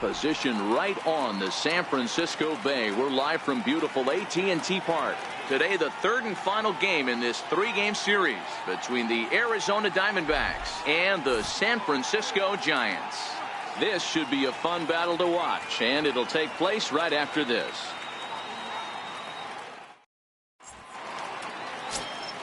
Positioned right on the San Francisco Bay. We're live from beautiful AT&T Park. Today, the third and final game in this three-game series between the Arizona Diamondbacks and the San Francisco Giants. This should be a fun battle to watch, and it'll take place right after this.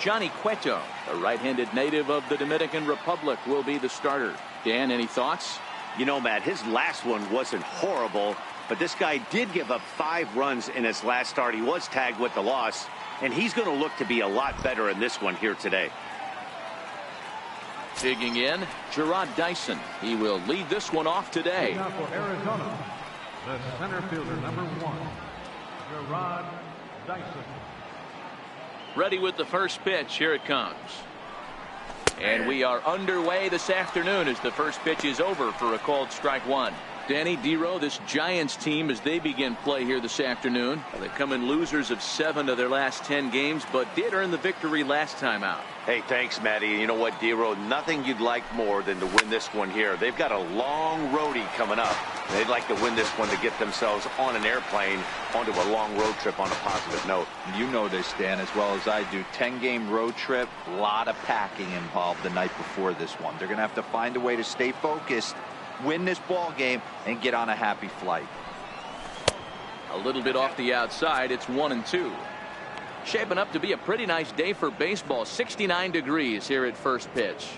Johnny Cueto, a right-handed native of the Dominican Republic, will be the starter. Dan, any thoughts? You know, Matt, his last one wasn't horrible, but this guy did give up 5 runs in his last start. He was tagged with the loss, and he's going to look to be a lot better in this one here today. Digging in, Gerard Dyson. He will lead this one off today. Now for Arizona, the center fielder, number 1, Gerard Dyson. Ready with the first pitch. Here it comes. And we are underway this afternoon as the first pitch is over for a called strike one. Danny Dero, this Giants team, as they begin play here this afternoon. They come in losers of 7 of their last 10 games, but did earn the victory last time out. Hey, thanks, Matty. You know what, Dero, nothing you'd like more than to win this one here. They've got a long roadie coming up. They'd like to win this one to get themselves on an airplane onto a long road trip on a positive note. You know this, Dan, as well as I do. 10-game road trip, a lot of packing involved the night before this one. They're going to have to find a way to stay focused, win this ball game, and get on a happy flight. A little bit off the outside. It's 1-2. Shaping up to be a pretty nice day for baseball. 69 degrees here at first pitch.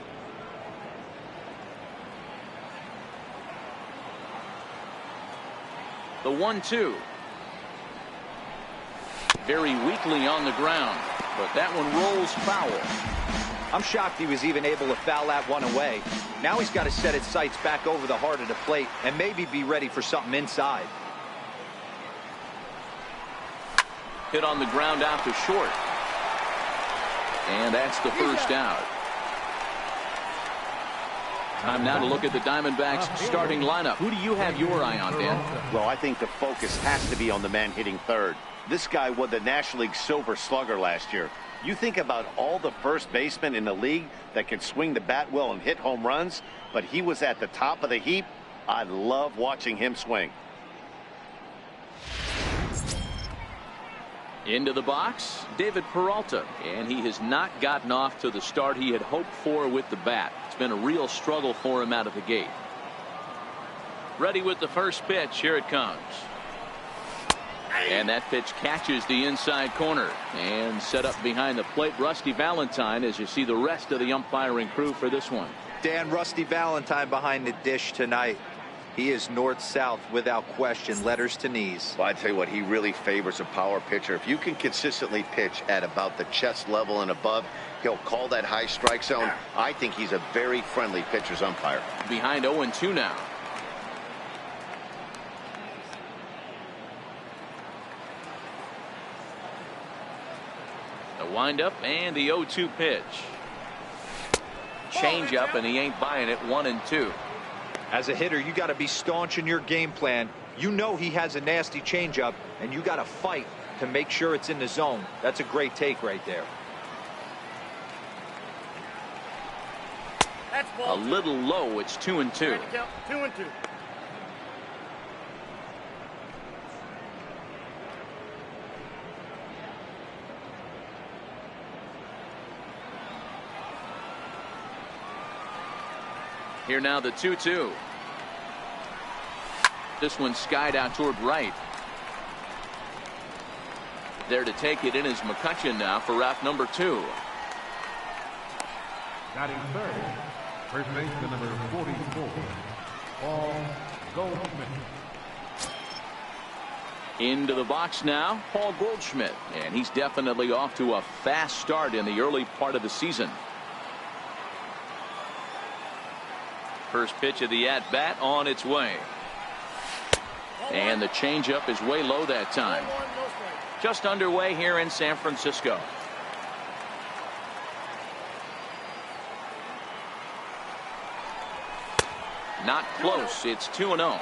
The 1-2. Very weakly on the ground, but that one rolls foul. I'm shocked he was even able to foul that one away. Now he's got to set his sights back over the heart of the plate and maybe be ready for something inside. Hit on the ground out to short. And that's the first out. Time now to look at the Diamondbacks starting lineup. Who do you have your eye on, Dan? Well, I think the focus has to be on the man hitting third. This guy won the National League Silver Slugger last year. You think about all the first basemen in the league that can swing the bat well and hit home runs, but he was at the top of the heap. I love watching him swing. Into the box, David Peralta, and he has not gotten off to the start he had hoped for with the bat. It's been a real struggle for him out of the gate. Ready with the first pitch. Here it comes. And that pitch catches the inside corner. And set up behind the plate, Rusty Valentine, as you see the rest of the umpiring crew for this one. Dan, Rusty Valentine behind the dish tonight. He is north-south without question, letters to knees. Well, I tell you what, he really favors a power pitcher. If you can consistently pitch at about the chest level and above, he'll call that high strike zone. I think he's a very friendly pitcher's umpire. Behind 0-2 now. The windup and the 0-2 pitch. Change up, and he ain't buying it. 1-2. As a hitter, you got to be staunch in your game plan. You know he has a nasty changeup, and you got to fight to make sure it's in the zone. That's a great take right there. A little low. It's 2-2. 2-2. Here now the 2-2. This one skied out toward right. There to take it in is McCutchen now for route number 2. Batting third, first baseman number 44, Paul Goldschmidt. Into the box now, Paul Goldschmidt, and he's definitely off to a fast start in the early part of the season. First pitch of the at-bat on its way. And the changeup is way low that time. Just underway here in San Francisco. Not close. It's 2-0.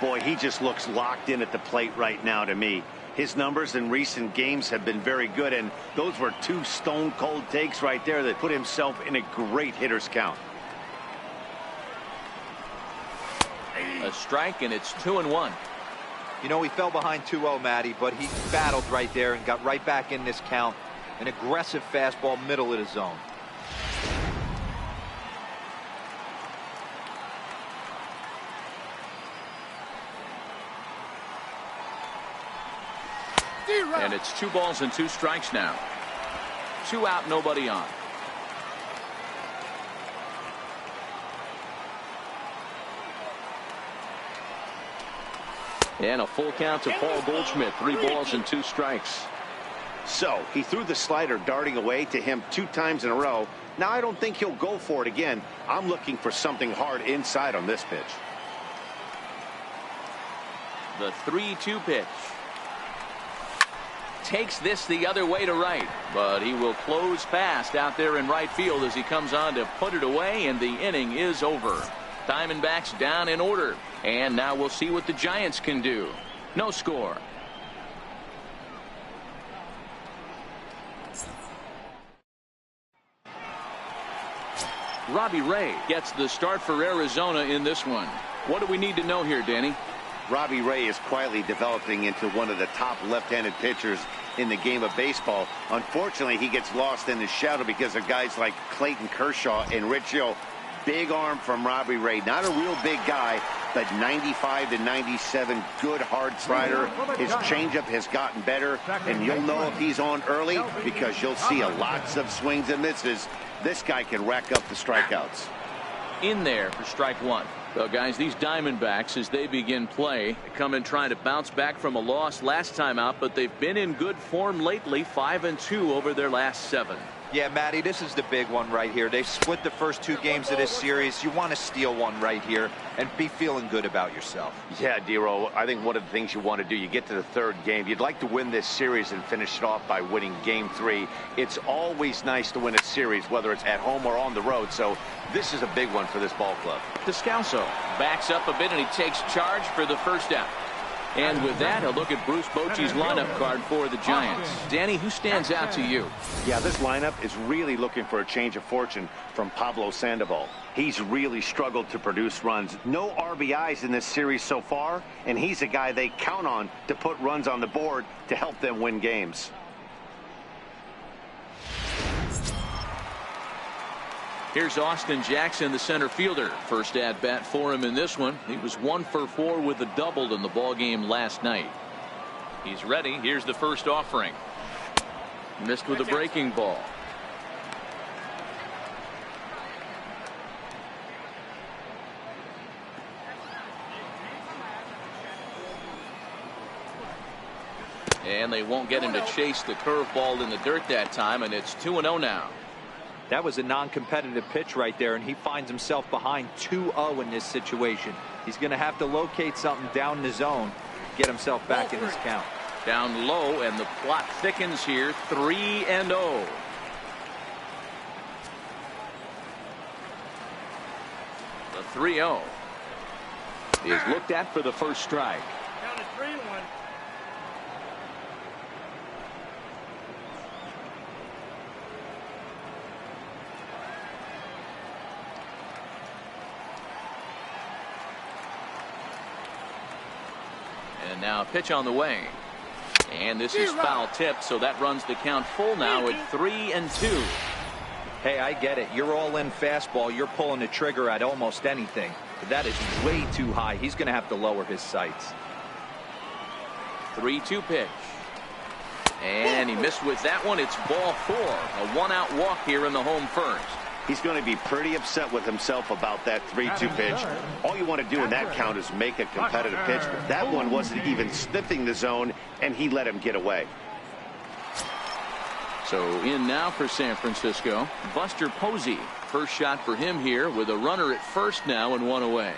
Boy, he just looks locked in at the plate right now to me. His numbers in recent games have been very good, and those were 2 stone-cold takes right there that put himself in a great hitter's count. A A strike, and it's 2-1. You know, he fell behind 2-0, Matty, but he battled right there and got right back in this count. An aggressive fastball, middle of the zone. And it's 2 balls and 2 strikes now. 2 out, nobody on. And a full count to Paul Goldschmidt. 3 balls and 2 strikes. So he threw the slider darting away to him 2 times in a row. Now I don't think he'll go for it again. I'm looking for something hard inside on this pitch. The 3-2 pitch. Takes this the other way to right, but he will close fast out there in right field as he comes on to put it away, and the inning is over. Diamondbacks down in order, and now we'll see what the Giants can do. No score. Robbie Ray gets the start for Arizona in this one. What do we need to know here, Danny? Robbie Ray is quietly developing into one of the top left-handed pitchers in the game of baseball. Unfortunately, he gets lost in the shadow because of guys like Clayton Kershaw and Rich Hill. Big arm from Robbie Ray. Not a real big guy, but 95 to 97, good hard slider. His changeup has gotten better, and you'll know if he's on early because you'll see lots of swings and misses. This guy can rack up the strikeouts. In there for strike 1. So, guys, these Diamondbacks, as they begin play, come in trying to bounce back from a loss last time out, but they've been in good form lately, 5-2 over their last 7. Yeah, Matty, this is the big one right here. They've split the first 2 games of this series. You want to steal one right here and be feeling good about yourself. Yeah, Dero, I think one of the things you want to do, you get to the 3rd game, you'd like to win this series and finish it off by winning game 3. It's always nice to win a series, whether it's at home or on the road, so this is a big one for this ball club. Descalso backs up a bit, and he takes charge for the first out. And with that, a look at Bruce Bochy's lineup card for the Giants. Danny, who stands out to you? Yeah, this lineup is really looking for a change of fortune from Pablo Sandoval. He's really struggled to produce runs. No RBIs in this series so far, and he's a guy they count on to put runs on the board to help them win games. Here's Austin Jackson, the center fielder. First at bat for him in this one. He was 1 for 4 with a double in the ball game last night. He's ready. Here's the first offering. Missed with a breaking ball. And they won't get him to chase the curveball in the dirt that time, and it's 2-0 now. That was a non-competitive pitch right there, and he finds himself behind 2-0 in this situation. He's going to have to locate something down the zone, get himself back in this count. Down low, and the plot thickens here. 3-0. The 3-0 is looked at for the first strike. Down to 3-1. And now a pitch on the way. And this is foul tipped, so that runs the count full now at 3-2. Hey, I get it. You're all in fastball. You're pulling the trigger at almost anything. But that is way too high. He's going to have to lower his sights. 3-2 pitch. And he missed with that one. It's ball 4. A 1-out walk here in the home first. He's going to be pretty upset with himself about that 3-2 pitch. All you want to do in that count is make a competitive pitch. But that one wasn't even sniffing the zone, and he let him get away. So in now for San Francisco, Buster Posey. First shot for him here with a runner at first now and 1 away.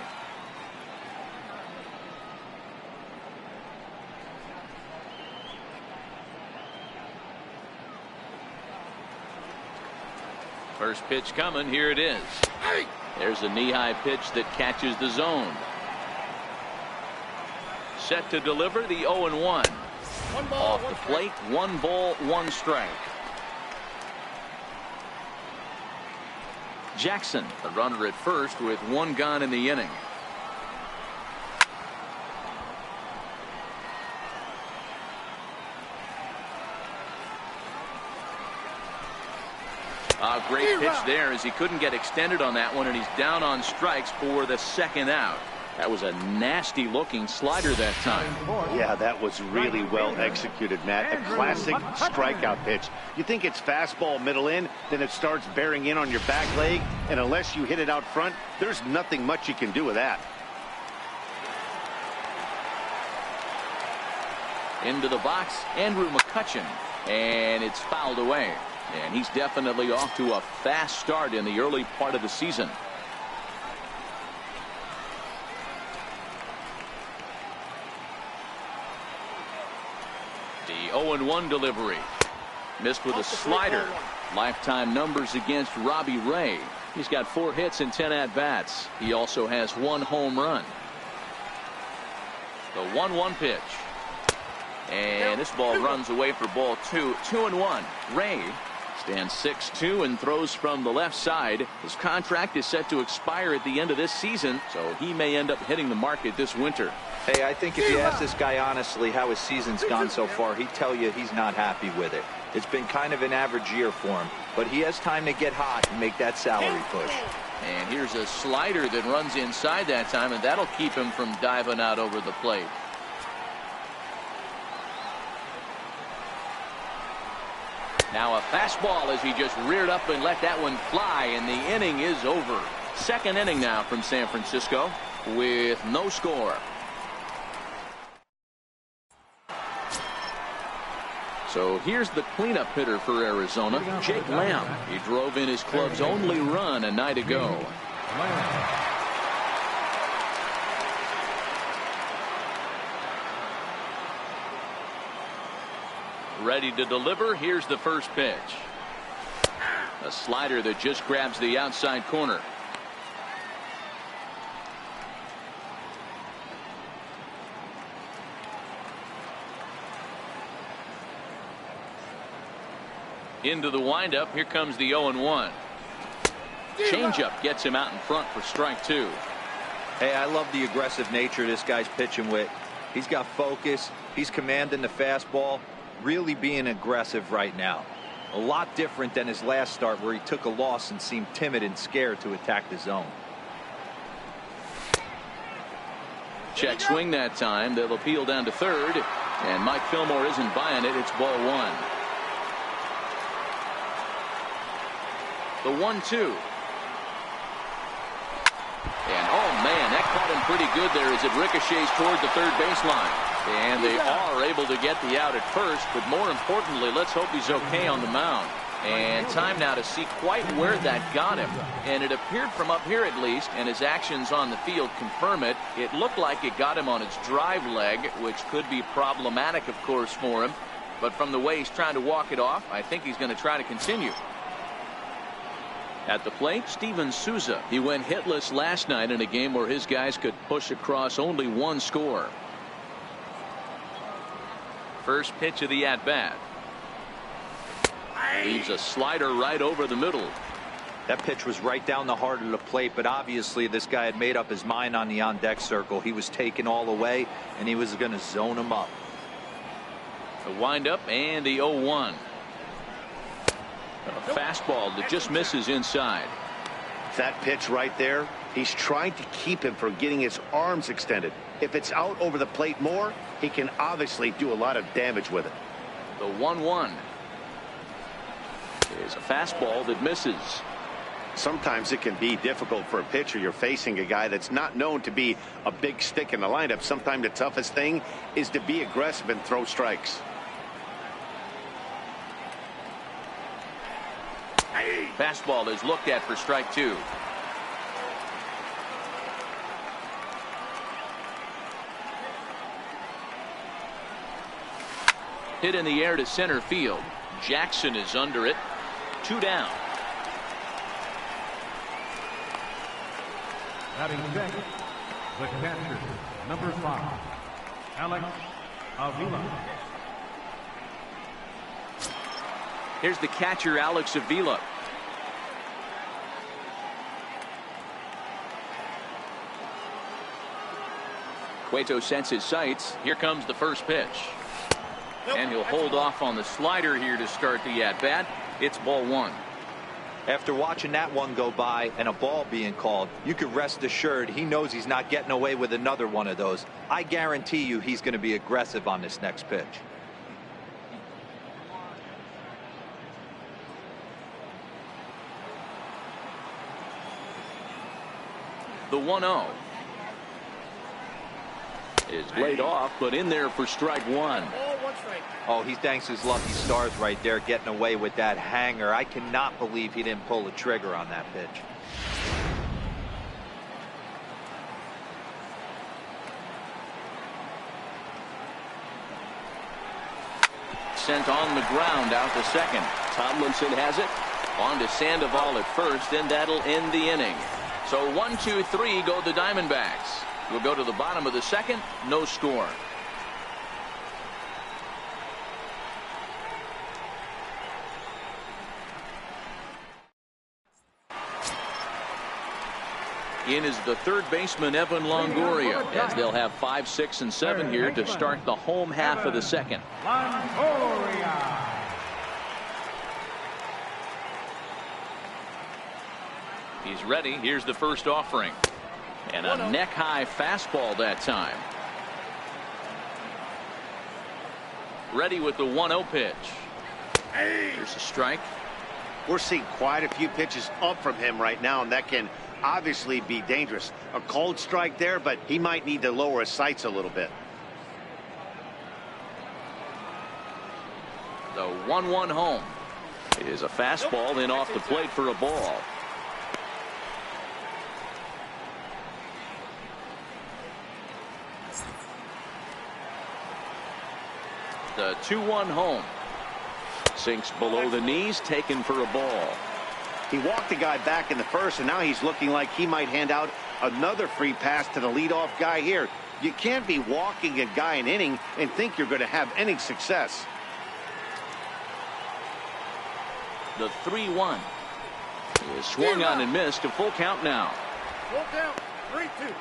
First pitch coming. Here it is. There's a knee-high pitch that catches the zone. Set to deliver the 0-1. Off the plate, 1 ball, 1 strike. Jackson, the runner at first with 1 gone in the inning. A great pitch there as he couldn't get extended on that one, and he's down on strikes for the second out. That was a nasty looking slider that time. Yeah, that was really well executed, Matt. A classic strikeout pitch. You think it's fastball middle in, then it starts bearing in on your back leg, and unless you hit it out front, there's nothing much you can do with that. Into the box, Andrew McCutchen, and it's fouled away. And he's definitely off to a fast start in the early part of the season. The 0-1 delivery. Missed with a slider. Lifetime numbers against Robbie Ray. He's got 4 hits and 10 at-bats. He also has 1 home run. The 1-1 pitch. And this ball runs away for ball 2. 2-1. Ray stands 6'2" and throws from the left side. His contract is set to expire at the end of this season, so he may end up hitting the market this winter. Hey, I think if you ask this guy honestly how his season's gone so far, he'd tell you he's not happy with it. It's been kind of an average year for him, but he has time to get hot and make that salary push. And here's a slider that runs inside that time, and that'll keep him from diving out over the plate. Now a fastball as he just reared up and let that one fly, and the inning is over. Second inning now from San Francisco with no score. So here's the cleanup hitter for Arizona, Jake Lamb. He drove in his club's only run a night ago. Ready to deliver. Here's the first pitch. A slider that just grabs the outside corner. Into the windup. Here comes the 0-1. Changeup gets him out in front for strike 2. Hey, I love the aggressive nature this guy's pitching with. He's got focus. He's commanding the fastball. Really being aggressive right now. A lot different than his last start where he took a loss and seemed timid and scared to attack the zone. Check swing that time. They'll appeal down to third, and Mike Fillmore isn't buying it. It's ball 1. The 1-2. And oh man, that caught him pretty good there as it ricochets toward the third baseline. And they are able to get the out at first, but more importantly, let's hope he's okay on the mound. And time now to see quite where that got him. And it appeared from up here at least, and his actions on the field confirm it. It looked like it got him on his drive leg, which could be problematic, of course, for him. But from the way he's trying to walk it off, I think he's going to try to continue. At the plate, Steven Souza. He went hitless last night in a game where his guys could push across only 1 score. First pitch of the at-bat. Leaves a slider right over the middle. That pitch was right down the heart of the plate, but obviously this guy had made up his mind on the on-deck circle. He was taken all the way, and he was going to zone him up. The windup and the 0-1. A fastball that just misses inside. That pitch right there, he's trying to keep him from getting his arms extended. If it's out over the plate more, he can obviously do a lot of damage with it. The 1-1 is a fastball that misses. Sometimes it can be difficult for a pitcher. You're facing a guy that's not known to be a big stick in the lineup. Sometimes the toughest thing is to be aggressive and throw strikes. Fastball is looked at for strike 2. Hit in the air to center field. Jackson is under it. 2 down. Batting sixth, the catcher, number 5, Alex Avila. Here's the catcher, Alex Avila. Cueto sets his sights. Here comes the first pitch. And he'll hold off on the slider here to start the at-bat. It's ball 1. After watching that one go by and a ball being called, you can rest assured he knows he's not getting away with another one of those. I guarantee you he's going to be aggressive on this next pitch. The 1-0 is laid off, but in there for strike one. Oh, he thanks his lucky stars right there, getting away with that hanger. I cannot believe he didn't pull the trigger on that pitch. Sent on the ground out to second. Tomlinson has it. On to Sandoval at first, and that'll end the inning. So 1, 2, 3 go the Diamondbacks. We'll go to the bottom of the second. No score. In is the third baseman, Evan Longoria, as they'll have 5, 6, and 7 here to start the home half of the second. Longoria. He's ready. Here's the first offering. And a neck-high fastball that time. Ready with the 1-0 pitch. Here's a strike. We're seeing quite a few pitches up from him right now, and that can obviously be dangerous. A cold strike there, but he might need to lower his sights a little bit. The 1-1 home is a fastball in off the plate for a ball. The 2-1 home sinks below the knees, taken for a ball. He walked the guy back in the first, and now he's looking like he might hand out another free pass to the leadoff guy here. You can't be walking a guy an inning and think you're going to have any success. The 3-1 is swung on and missed. A full count now. Full count, 3-2.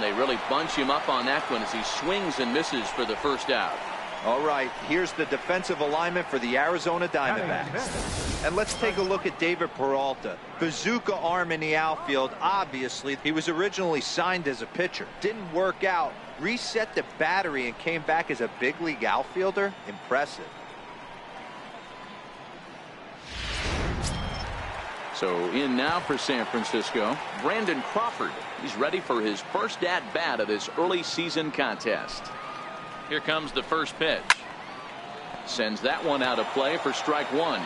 They really bunch him up on that one as he swings and misses for the first out. All right, here's the defensive alignment for the Arizona Diamondbacks. And let's take a look at David Peralta. Bazooka arm in the outfield. Obviously, he was originally signed as a pitcher. Didn't work out. Reset the battery and came back as a big league outfielder. Impressive. So in now for San Francisco, Brandon Crawford. He's ready for his first at-bat of this early season contest. Here comes the first pitch. Sends that one out of play for strike one.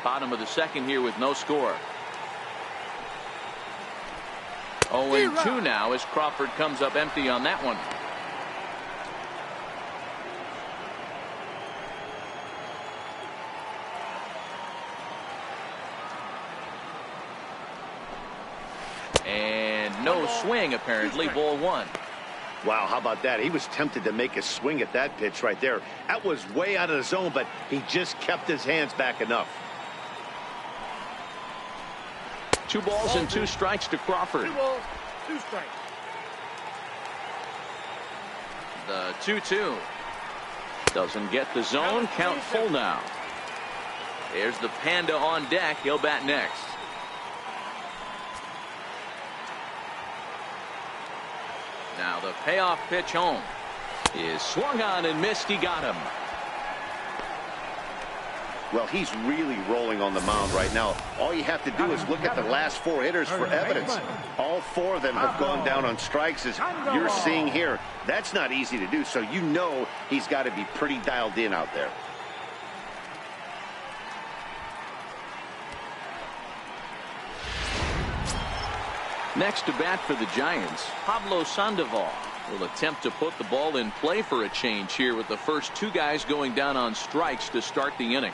Bottom of the second here with no score. 0-2 now as Crawford comes up empty on that one. And no swing, apparently. Ball one. Wow, how about that? He was tempted to make a swing at that pitch right there. That was way out of the zone, but he just kept his hands back enough. 2 balls and 2 strikes to Crawford. 2 balls, 2 strikes. The 2-2 doesn't get the zone. Count full now. There's the Panda on deck. He'll bat next. Now the payoff pitch home is swung on and missed. He got him. Well, he's really rolling on the mound right now. All you have to do is look at the last 4 hitters for evidence. All 4 of them have gone down on strikes, as you're seeing here. That's not easy to do, so you know he's got to be pretty dialed in out there. Next to bat for the Giants, Pablo Sandoval will attempt to put the ball in play for a change here with the first 2 guys going down on strikes to start the inning.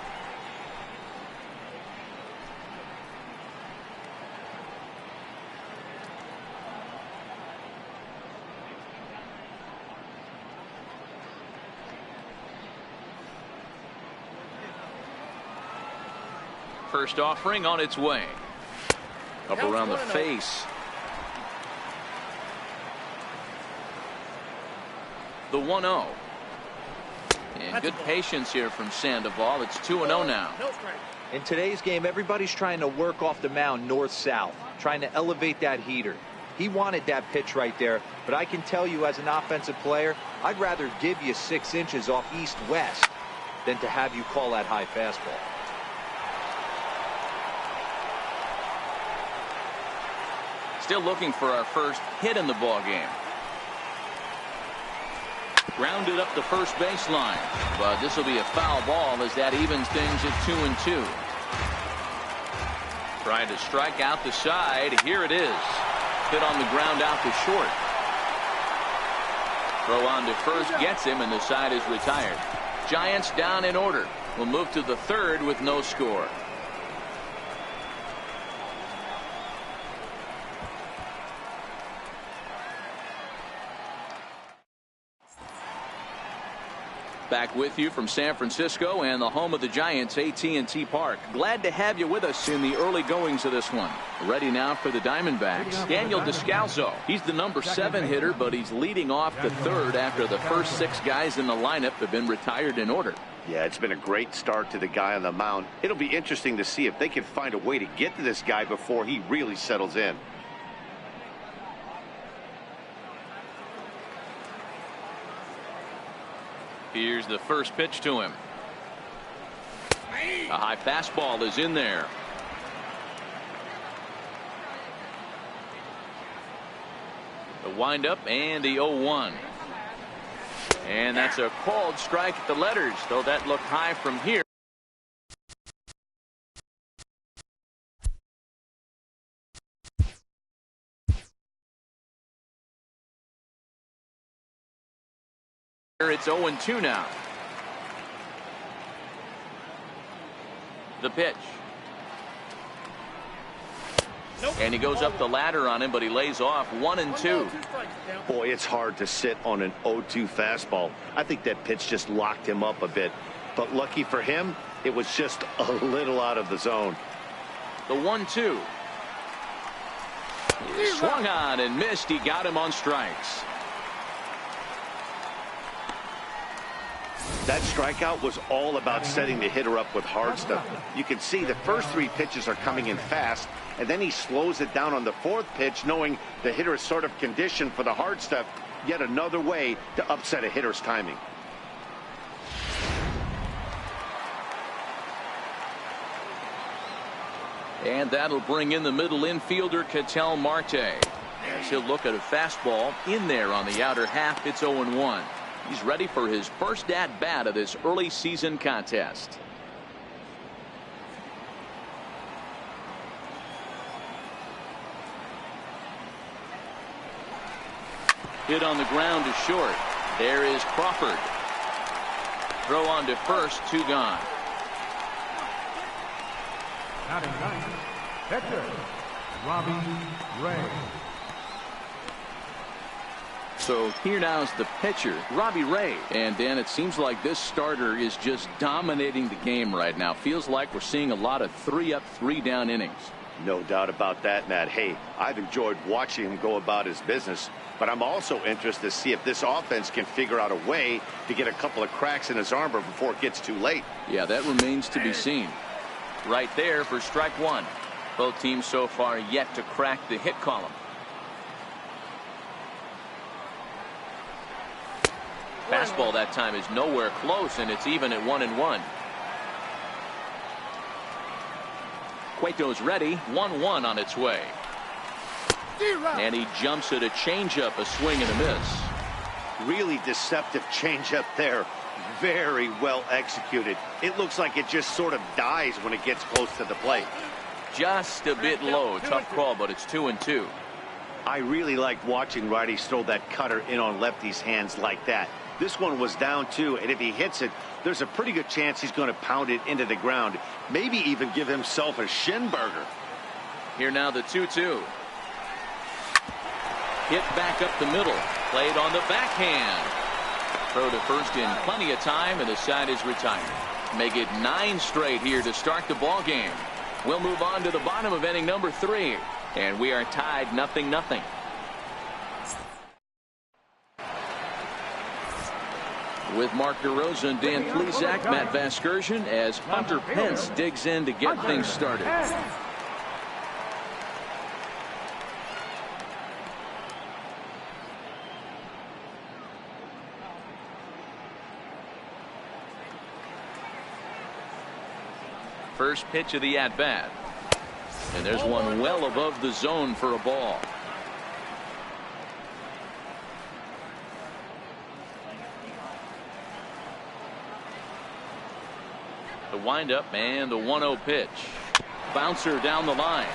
First offering on its way. Up around the face. The 1-0. And good patience here from Sandoval. It's 2-0 now. In today's game, everybody's trying to work off the mound north-south, trying to elevate that heater. He wanted that pitch right there, but I can tell you as an offensive player, I'd rather give you 6 inches off east-west than to have you call that high fastball. Still looking for our first hit in the ball game. Grounded up the first baseline, but this will be a foul ball as that evens things at 2-2. Trying to strike out the side. Here it is. Hit on the ground out to short. Throw on to first gets him, and the side is retired. Giants down in order. We'll move to the third with no score. Back with you from San Francisco and the home of the Giants, AT&T Park. Glad to have you with us in the early goings of this one. Ready now for the Diamondbacks, Daniel Descalso. He's the number 7 hitter, but he's leading off the third after the first 6 guys in the lineup have been retired in order. Yeah, it's been a great start to the guy on the mound. It'll be interesting to see if they can find a way to get to this guy before he really settles in. Here's the first pitch to him. A high fastball is in there. The windup and the 0-1. And that's a called strike at the letters, though that looked high from here. It's 0-2 now. The pitch. And he goes up the ladder on him, but he lays off 1-2. Boy, it's hard to sit on an 0-2 fastball. I think that pitch just locked him up a bit. But lucky for him, it was just a little out of the zone. The 1-2. He swung on and missed. He got him on strikes. That strikeout was all about setting the hitter up with hard stuff. You can see the first 3 pitches are coming in fast, and then he slows it down on the 4th pitch, knowing the hitter is sort of conditioned for the hard stuff. Yet another way to upset a hitter's timing. And that'll bring in the middle infielder, Ketel Marte. As he'll look at a fastball in there on the outer half. It's 0-1. He's ready for his first at-bat of this early season contest. Hit on the ground to short. There is Crawford. Throw on to first, 2 gone. Batting ninth, pitcher, Robbie Ray. So here now is the pitcher, Robbie Ray. And Dan, it seems like this starter is just dominating the game right now. Feels like we're seeing a lot of 3-up, 3-down innings. No doubt about that, Matt. Hey, I've enjoyed watching him go about his business, but I'm also interested to see if this offense can figure out a way to get a couple of cracks in his armor before it gets too late. Yeah, that remains to be seen. Right there for strike 1. Both teams so far yet to crack the hit column. Fastball that time is nowhere close, and it's even at 1-1. Cueto's ready. 1-1 on its way. And he jumps at a changeup, a swing and a miss. Really deceptive changeup there. Very well executed. It looks like it just sort of dies when it gets close to the plate. Just a bit low. Tough call, but it's 2-2. I really like watching righties throw that cutter in on lefties' hands like that. This one was down 2, and if he hits it, there's a pretty good chance he's going to pound it into the ground. Maybe even give himself a shin burger. Here now the 2-2. Hit back up the middle. Played on the backhand. Throw to first in plenty of time, and the side is retired. Make it 9 straight here to start the ball game. We'll move on to the bottom of inning number 3. And we are tied 0-0. With Mark DeRosa and Dan Plesac, Matt Vasgersian as Hunter Pence digs in to get things started. First pitch of the at-bat. And there's one well above the zone for a ball. The windup and the 1-0 pitch. Bouncer down the line.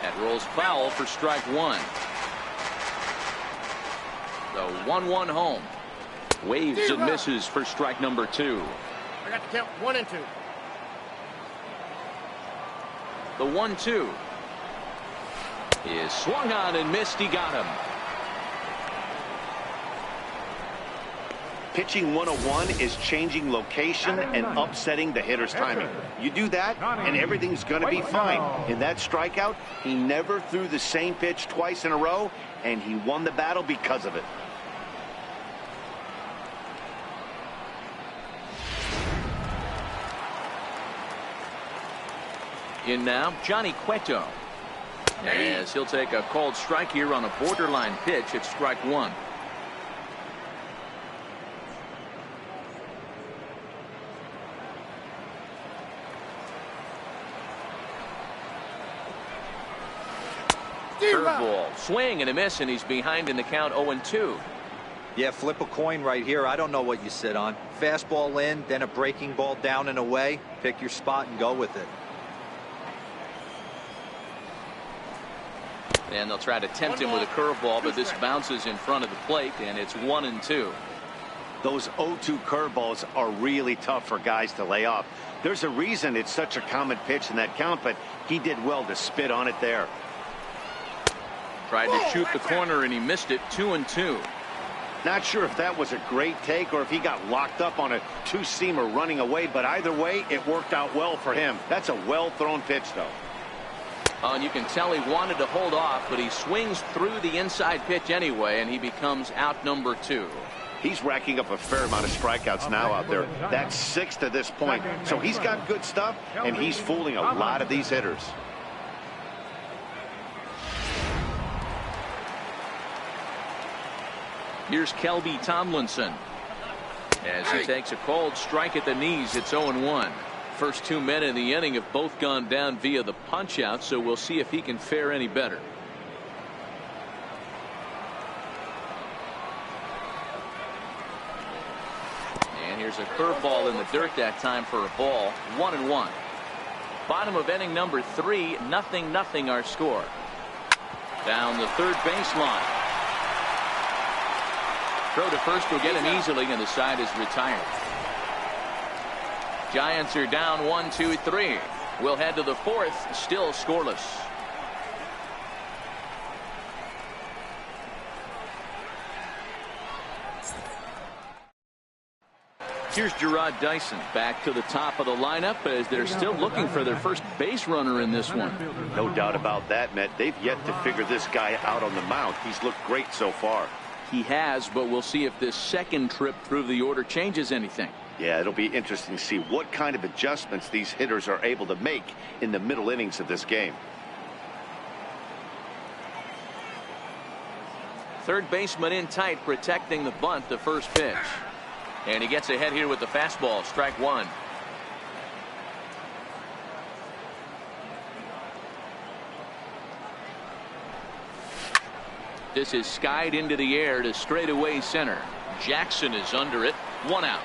That rolls foul for strike one. The 1-1 home. Waves and misses for strike number two. I got to count 1 and 2. The 1-2 is swung on and missed. He got him. Pitching 101 is changing location and upsetting the hitter's timing. You do that and everything's going to be fine. In that strikeout, he never threw the same pitch twice in a row, and he won the battle because of it. In now, Johnny Cueto, as he'll take a called strike here on a borderline pitch at strike one. Curveball, swing and a miss, and he's behind in the count 0-2. Yeah, flip a coin right here. I don't know what you sit on. Fastball in, then a breaking ball down and away. Pick your spot and go with it. And they'll try to tempt him with a curveball, but this bounces in front of the plate, and it's 1-2. Those 0-2 curveballs are really tough for guys to lay off. There's a reason it's such a common pitch in that count, but he did well to spit on it there. Tried to shoot the corner, and he missed it. 2-2. Not sure if that was a great take or if he got locked up on a two-seamer running away, but either way, it worked out well for him. That's a well-thrown pitch, though. And you can tell he wanted to hold off, but he swings through the inside pitch anyway, and he becomes out number 2. He's racking up a fair amount of strikeouts now out there. That's 6 to this point. So he's got good stuff, and he's fooling a lot of these hitters. Here's Kelby Tomlinson as he takes a cold strike at the knees. It's 0-1. First 2 men in the inning have both gone down via the punch out, so we'll see if he can fare any better. And here's a curveball in the dirt that time for a ball. 1-1. Bottom of inning number 3, 0-0 our score. Down the third baseline. Throw to first will get him easily, and the side is retired. Giants are down 1-2-3. We'll head to the 4th, still scoreless. Here's Gerard Dyson back to the top of the lineup as they're still looking for their first base runner in this one. No doubt about that, Matt. They've yet to figure this guy out on the mound. He's looked great so far. He has, but we'll see if this second trip through the order changes anything. Yeah, it'll be interesting to see what kind of adjustments these hitters are able to make in the middle innings of this game. Third baseman in tight, protecting the bunt, the first pitch. And he gets ahead here with the fastball, strike one. This is skied into the air to straightaway center. Jackson is under it. 1 out.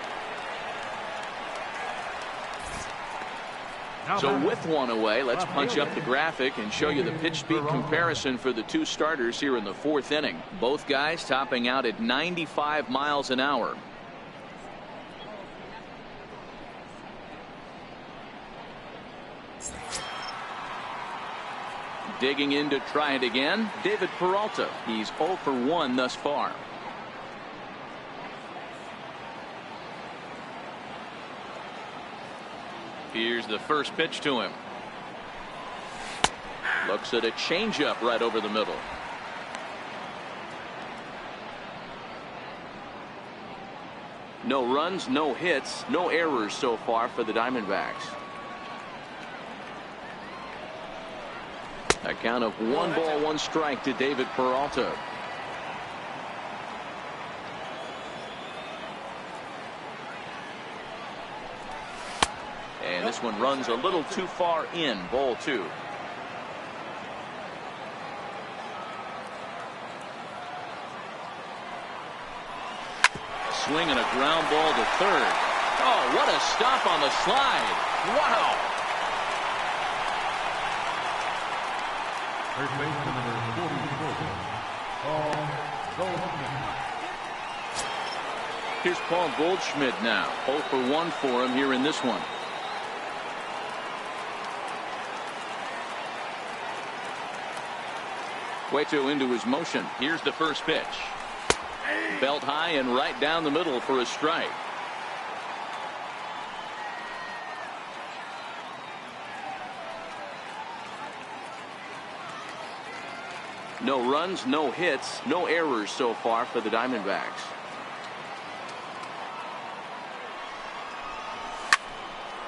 So with 1 away, let's punch up the graphic and show you the pitch speed comparison for the 2 starters here in the 4th inning. Both guys topping out at 95 miles an hour. Digging in to try it again, David Peralta. He's 0 for 1 thus far. Here's the first pitch to him. Looks at a changeup right over the middle. No runs, no hits, no errors so far for the Diamondbacks. A count of 1 ball, 1 strike to David Peralta. And this one runs a little too far in. Ball 2. Swing and a ground ball to third. Oh, what a stop on the slide. Wow. First baseman number 44, Paul Goldschmidt. Here's Paul Goldschmidt now. 0 for 1 for him here in this one. Cueto into his motion. Here's the first pitch. Belt high and right down the middle for a strike. No runs, no hits, no errors so far for the Diamondbacks.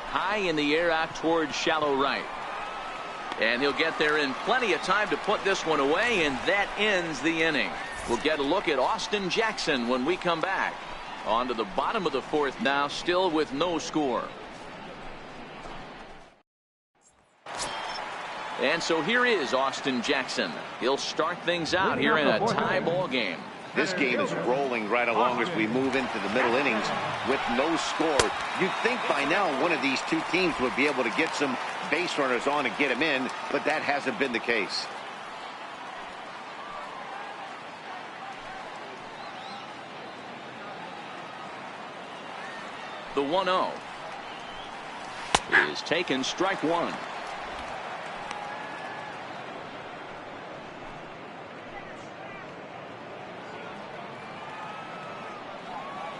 High in the air out towards shallow right. And he'll get there in plenty of time to put this one away, and that ends the inning. We'll get a look at Austin Jackson when we come back. On to the bottom of the 4th now, still with no score. And so here is Austin Jackson. He'll start things out here in a tie ball game. This game is rolling right along as we move into the middle innings with no score. You'd think by now one of these two teams would be able to get some base runners on and get them in, but that hasn't been the case. The 1-0 is taken, strike 1.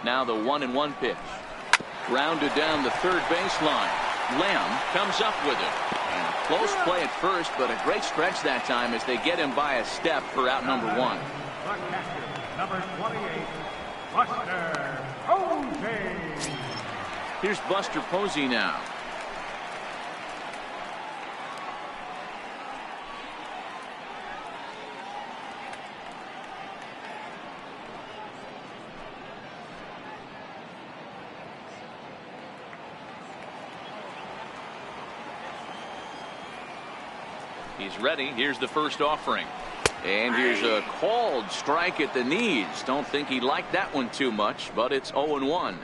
Now the 1-1 pitch. Grounded down the third baseline. Lamb comes up with it. And a close play at first, but a great stretch that time as they get him by a step for out number 1. Number 28, Buster Posey. Here's Buster Posey now. He's ready. Here's the first offering. And here's a called strike at the knees. Don't think he liked that one too much, but it's 0-1.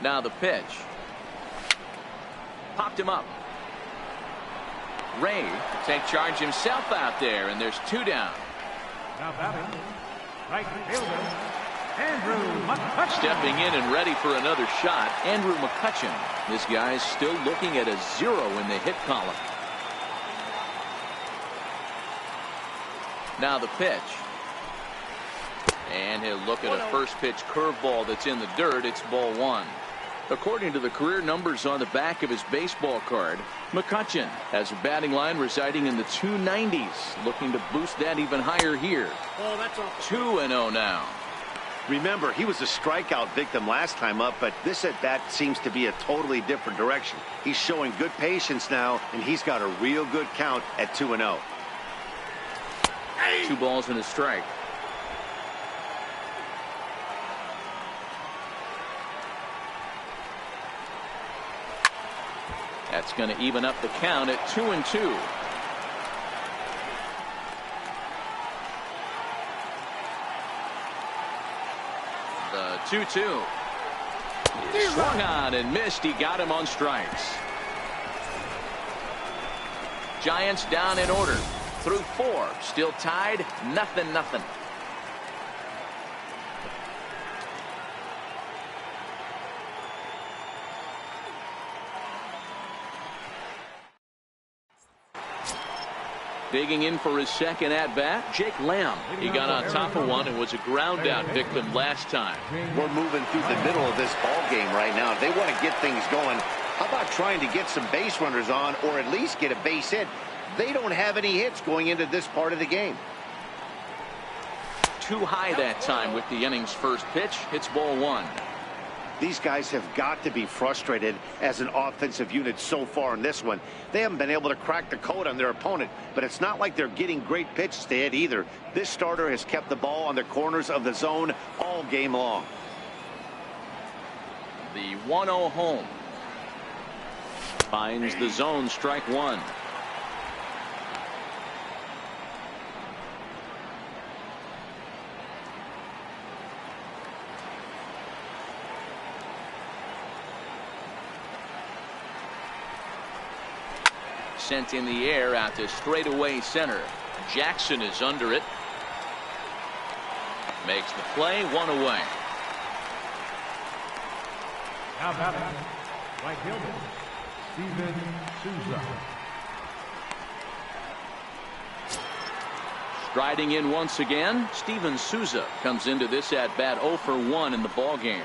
Now the pitch. Popped him up. Ray to take charge himself out there, and there's 2 down. Now batting, right fielder, Andrew McCutchen. Stepping in and ready for another shot, Andrew McCutchen. This guy's still looking at a 0 in the hit column. Now the pitch. And he'll look at a first pitch curveball that's in the dirt. It's ball 1. According to the career numbers on the back of his baseball card, McCutchen has a batting line residing in the 290s, looking to boost that even higher here. 2-0 now. Remember, he was a strikeout victim last time up, but this at bat seems to be a totally different direction. He's showing good patience now, and he's got a real good count at 2-0. 2 balls and a strike. That's going to even up the count at 2-2. The 2-2. Swung on and missed. He got him on strikes. Giants down in order. Through 4. Still tied. 0-0. Digging in for his second at-bat, Jake Lamb. He got on top of one and was a ground-out victim last time. We're moving through the middle of this ball game right now. If they want to get things going, how about trying to get some base runners on or at least get a base hit? They don't have any hits going into this part of the game. Too high that time with the inning's first pitch. It's ball one. These guys have got to be frustrated as an offensive unit so far in this one. They haven't been able to crack the code on their opponent, but it's not like they're getting great pitches to hit either. This starter has kept the ball on the corners of the zone all game long. The 1-0 home. Finds the zone, strike one. Sent in the air out to straightaway center. Jackson is under it. Makes the play, one away. Now batting, right fielder, Steven Souza. Striding in once again, Steven Souza comes into this at bat 0 for 1 in the ball game.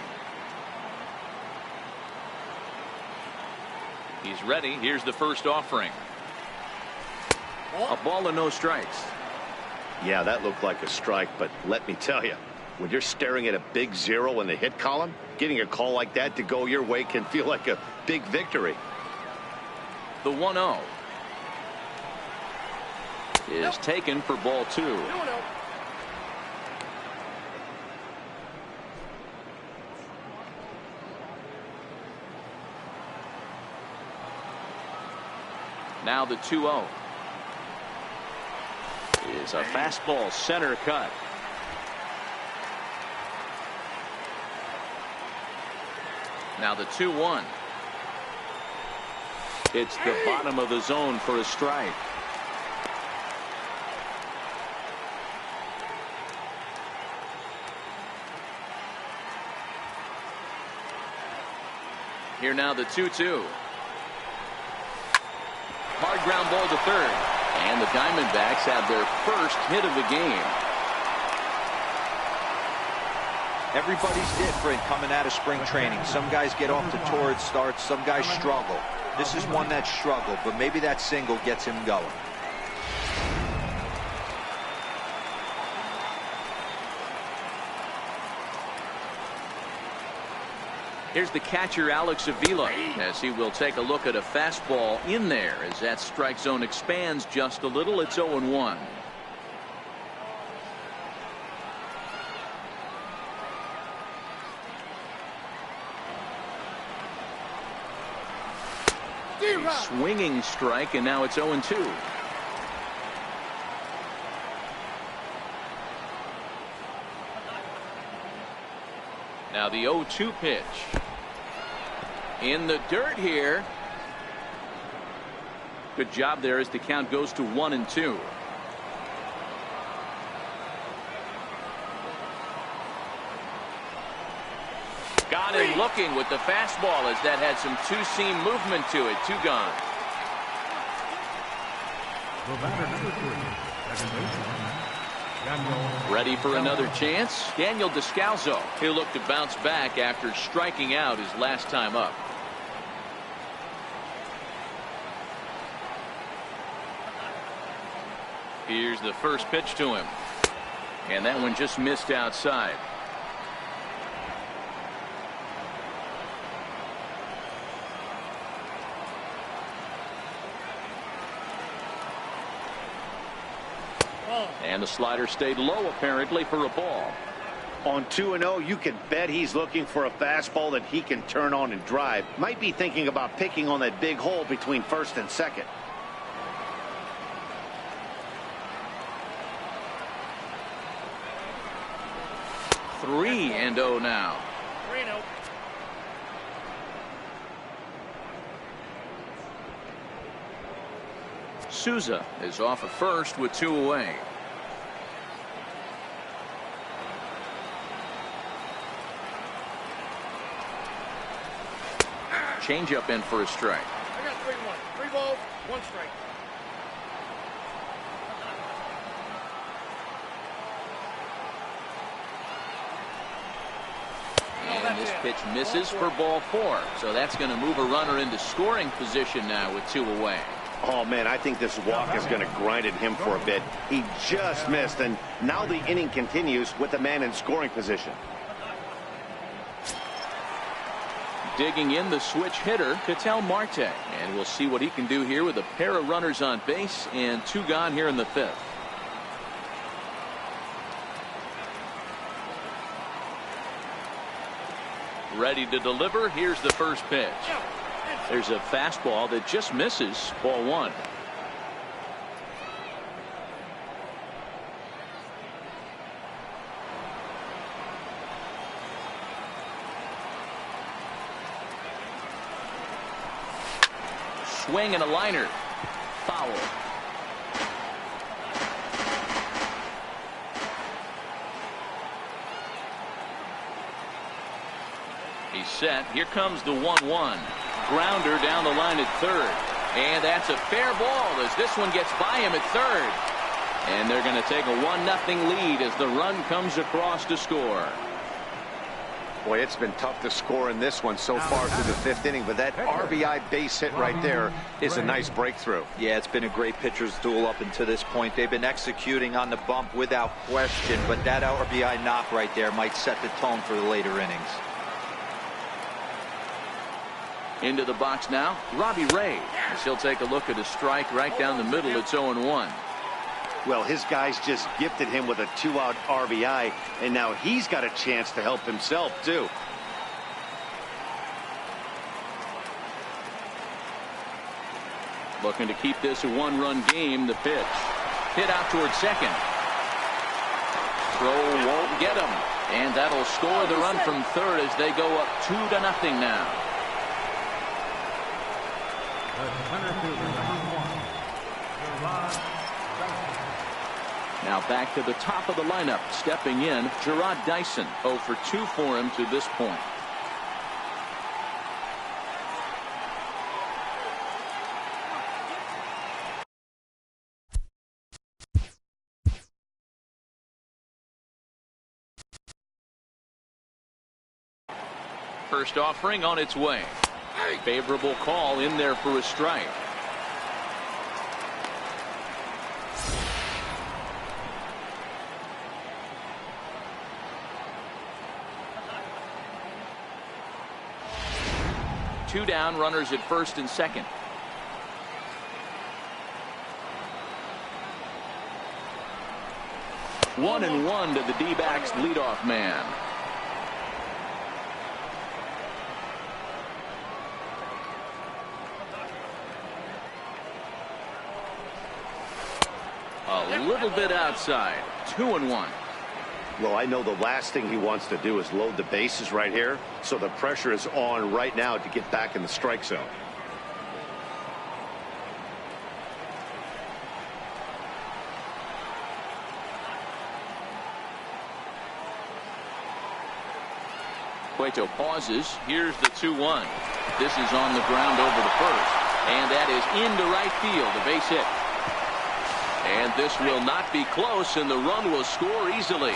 He's ready. Here's the first offering. A ball and no strikes. Yeah, that looked like a strike, but let me tell you, when you're staring at a big 0 in the hit column, getting a call like that to go your way can feel like a big victory. The 1-0 is taken for ball 2. Now the 2-0 is a fastball center cut. Now the 2-1. It's the bottom of the zone for a strike. Here now the 2-2. Hard ground ball to third. And the Diamondbacks have their first hit of the game. Everybody's different coming out of spring training. Some guys get off to torrid starts. Some guys struggle. This is one that struggled, but maybe that single gets him going. Here's the catcher, Alex Avila, as he will take a look at a fastball in there as that strike zone expands just a little. It's 0-1. A swinging strike, and now it's 0-2. Now the 0-2 pitch. In the dirt here. Good job there as the count goes to 1-2. Got him looking with the fastball as that had some two-seam movement to it. 2 gone. The batter number 3, second baseman, Daniel. Ready for another chance? Daniel Descalso. He'll look to bounce back after striking out his last time up. Here's the first pitch to him. And that one just missed outside. And the slider stayed low apparently for a ball. On 2-0, you can bet he's looking for a fastball that he can turn on and drive. Might be thinking about picking on that big hole between first and second. Three and 0 now. 3-0. Souza is off at first with 2 away. Changeup in for a strike. I got 3-1. 3 balls, 1 strike. And this pitch misses for ball 4. So that's going to move a runner into scoring position now with 2 away. Oh, man, I think this walk is going to grind at him for a bit. He just missed, and now the inning continues with the man in scoring position. Digging in the switch hitter, Ketel Marte. And we'll see what he can do here with a pair of runners on base and 2 gone here in the 5th. Ready to deliver. Here's the first pitch. There's a fastball that just misses. Ball 1. Swing and a liner. Foul. He's set. Here comes the 1-1. Grounder down the line at third. And that's a fair ball as this one gets by him at third. And they're going to take a 1-0 lead as the run comes across to score. Boy, it's been tough to score in this one so far through the 5th inning, but that RBI base hit right there is a nice breakthrough. Yeah, it's been a great pitcher's duel up until this point. They've been executing on the bump without question, but that RBI knock right there might set the tone for the later innings. Into the box now, Robbie Ray. As he'll take a look at a strike right down the middle. It's 0-1. Well, his guys just gifted him with a 2-out RBI, and now he's got a chance to help himself, too. Looking to keep this a 1-run game. The pitch. Hit out towards second. Throw won't get him. And that'll score the run from third as they go up 2-0 now. Now back to the top of the lineup. Stepping in, Jarrod Dyson. 0 for 2 for him to this point. First offering on its way. Favorable call in there for a strike. Two down, runners at first and second. One and one to the D-backs leadoff man. A little bit outside. 2-1. Well, I know the last thing he wants to do is load the bases right here, so the pressure is on right now to get back in the strike zone. Cueto pauses. Here's the 2-1. This is on the ground over the first. And that is into right field. A base hit. And this will not be close, and the run will score easily.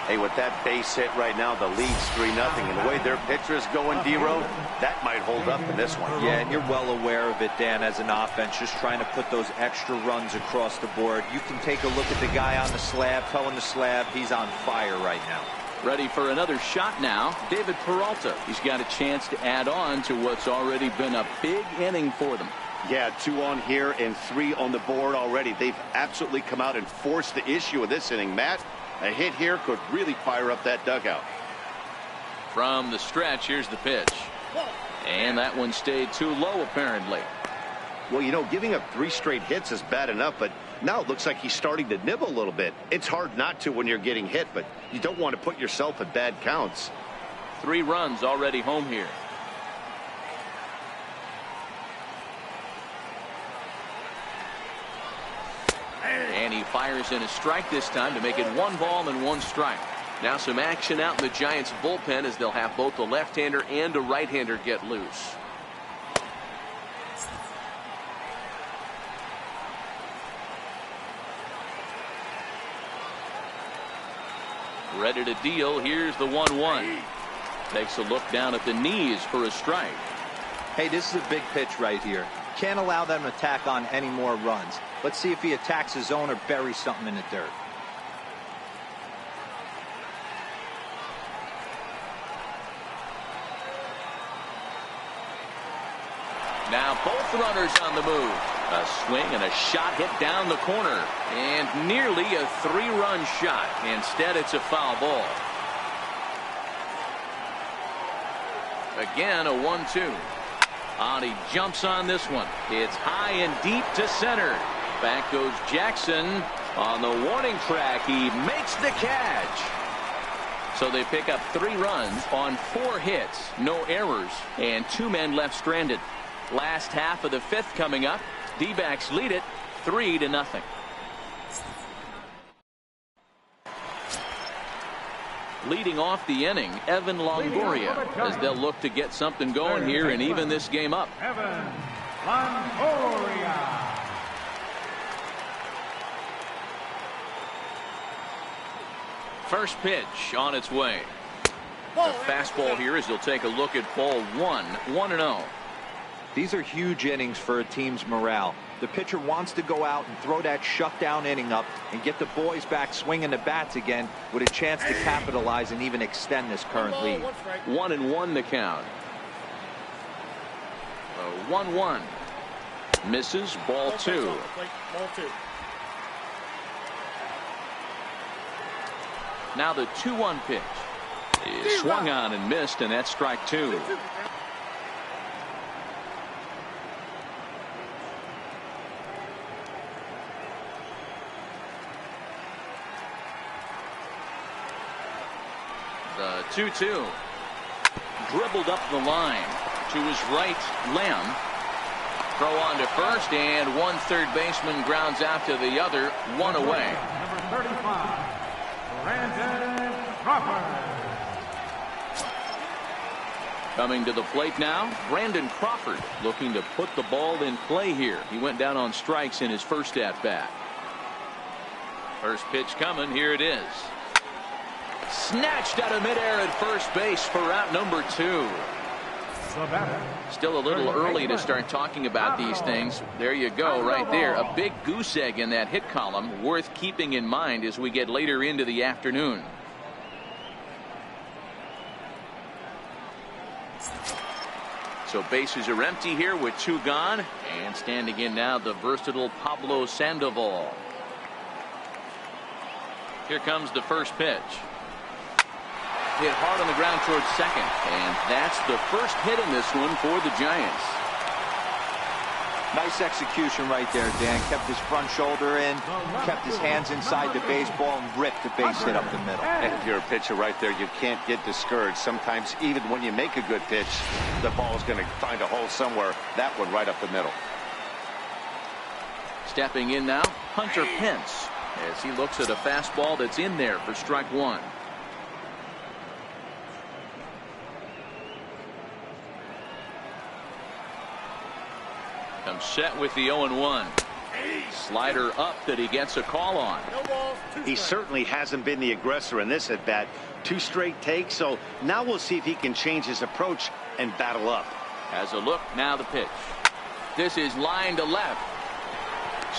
Hey, with that base hit right now, the lead's 3-0. And the way their pitcher is going, D-Row, that might hold up in this one. Yeah, and you're well aware of it, Dan, as an offense, just trying to put those extra runs across the board. You can take a look at the guy on the slab, towing the slab. He's on fire right now. Ready for another shot now, David Peralta. He's got a chance to add on to what's already been a big inning for them. Yeah, 2 on here and 3 on the board already. They've absolutely come out and forced the issue of this inning. Matt, a hit here could really fire up that dugout. From the stretch, here's the pitch. And that one stayed too low, apparently. Well, you know, giving up 3 straight hits is bad enough, but now it looks like he's starting to nibble a little bit. It's hard not to when you're getting hit, but you don't want to put yourself at bad counts. 3 runs already home here. And he fires in a strike this time to make it 1 ball and 1 strike. Now some action out in the Giants bullpen as they'll have both a left-hander and a right-hander get loose. Ready to deal. Here's the 1-1. Takes a look down at the knees for a strike. Hey, this is a big pitch right here. Can't allow them to tack on any more runs. Let's see if he attacks his zone or buries something in the dirt. Now both runners on the move. A swing and a shot hit down the corner. And nearly a 3-run shot. Instead, it's a foul ball. Again, a 1-2. He jumps on this one. It's high and deep to center. Back goes Jackson. On the warning track, he makes the catch. So they pick up 3 runs on 4 hits. No errors. And 2 men left stranded. Last half of the 5th coming up. D-backs lead it 3-0. Leading off the inning, Evan Longoria, as they'll look to get something going here and even this game up. Evan Longoria. First pitch on its way. A fastball here as they'll take a look at ball 1, 1-0. These are huge innings for a team's morale. The pitcher wants to go out and throw that shutdown inning up and get the boys back swinging the bats again with a chance to capitalize and even extend this current lead. 1-1 the count. 1-1. Misses, ball 2. Now the 2-1 pitch is swung on and missed, and that's strike 2. The 2-2. Dribbled up the line to his right, Lamb. Throw on to first, and one third baseman grounds out to the other, 1 away. Number 35, Brandon Crawford. Coming to the plate now, Brandon Crawford looking to put the ball in play here. He went down on strikes in his first at-bat. First pitch coming, here it is. Snatched out of midair at first base for out number 2. Still a little early to start talking about these things. There you go, right there. A big goose egg in that hit column, worth keeping in mind as we get later into the afternoon. So bases are empty here with 2 gone. And standing in now, the versatile Pablo Sandoval. Here comes the first pitch. Hit hard on the ground towards second, and that's the first hit in this one for the Giants. Nice execution right there, Dan. Kept his front shoulder in, kept his hands inside the baseball, and ripped the base hit up the middle. And if you're a pitcher right there, you can't get discouraged. Sometimes even when you make a good pitch, the ball is going to find a hole somewhere. That one right up the middle. Stepping in now, Hunter Pence, as he looks at a fastball that's in there for strike 1. Comes set with the 0-1. Slider up that he gets a call on. He certainly hasn't been the aggressor in this at bat. 2 straight takes, so now we'll see if he can change his approach and battle up. Has a look, now the pitch. This is line to left.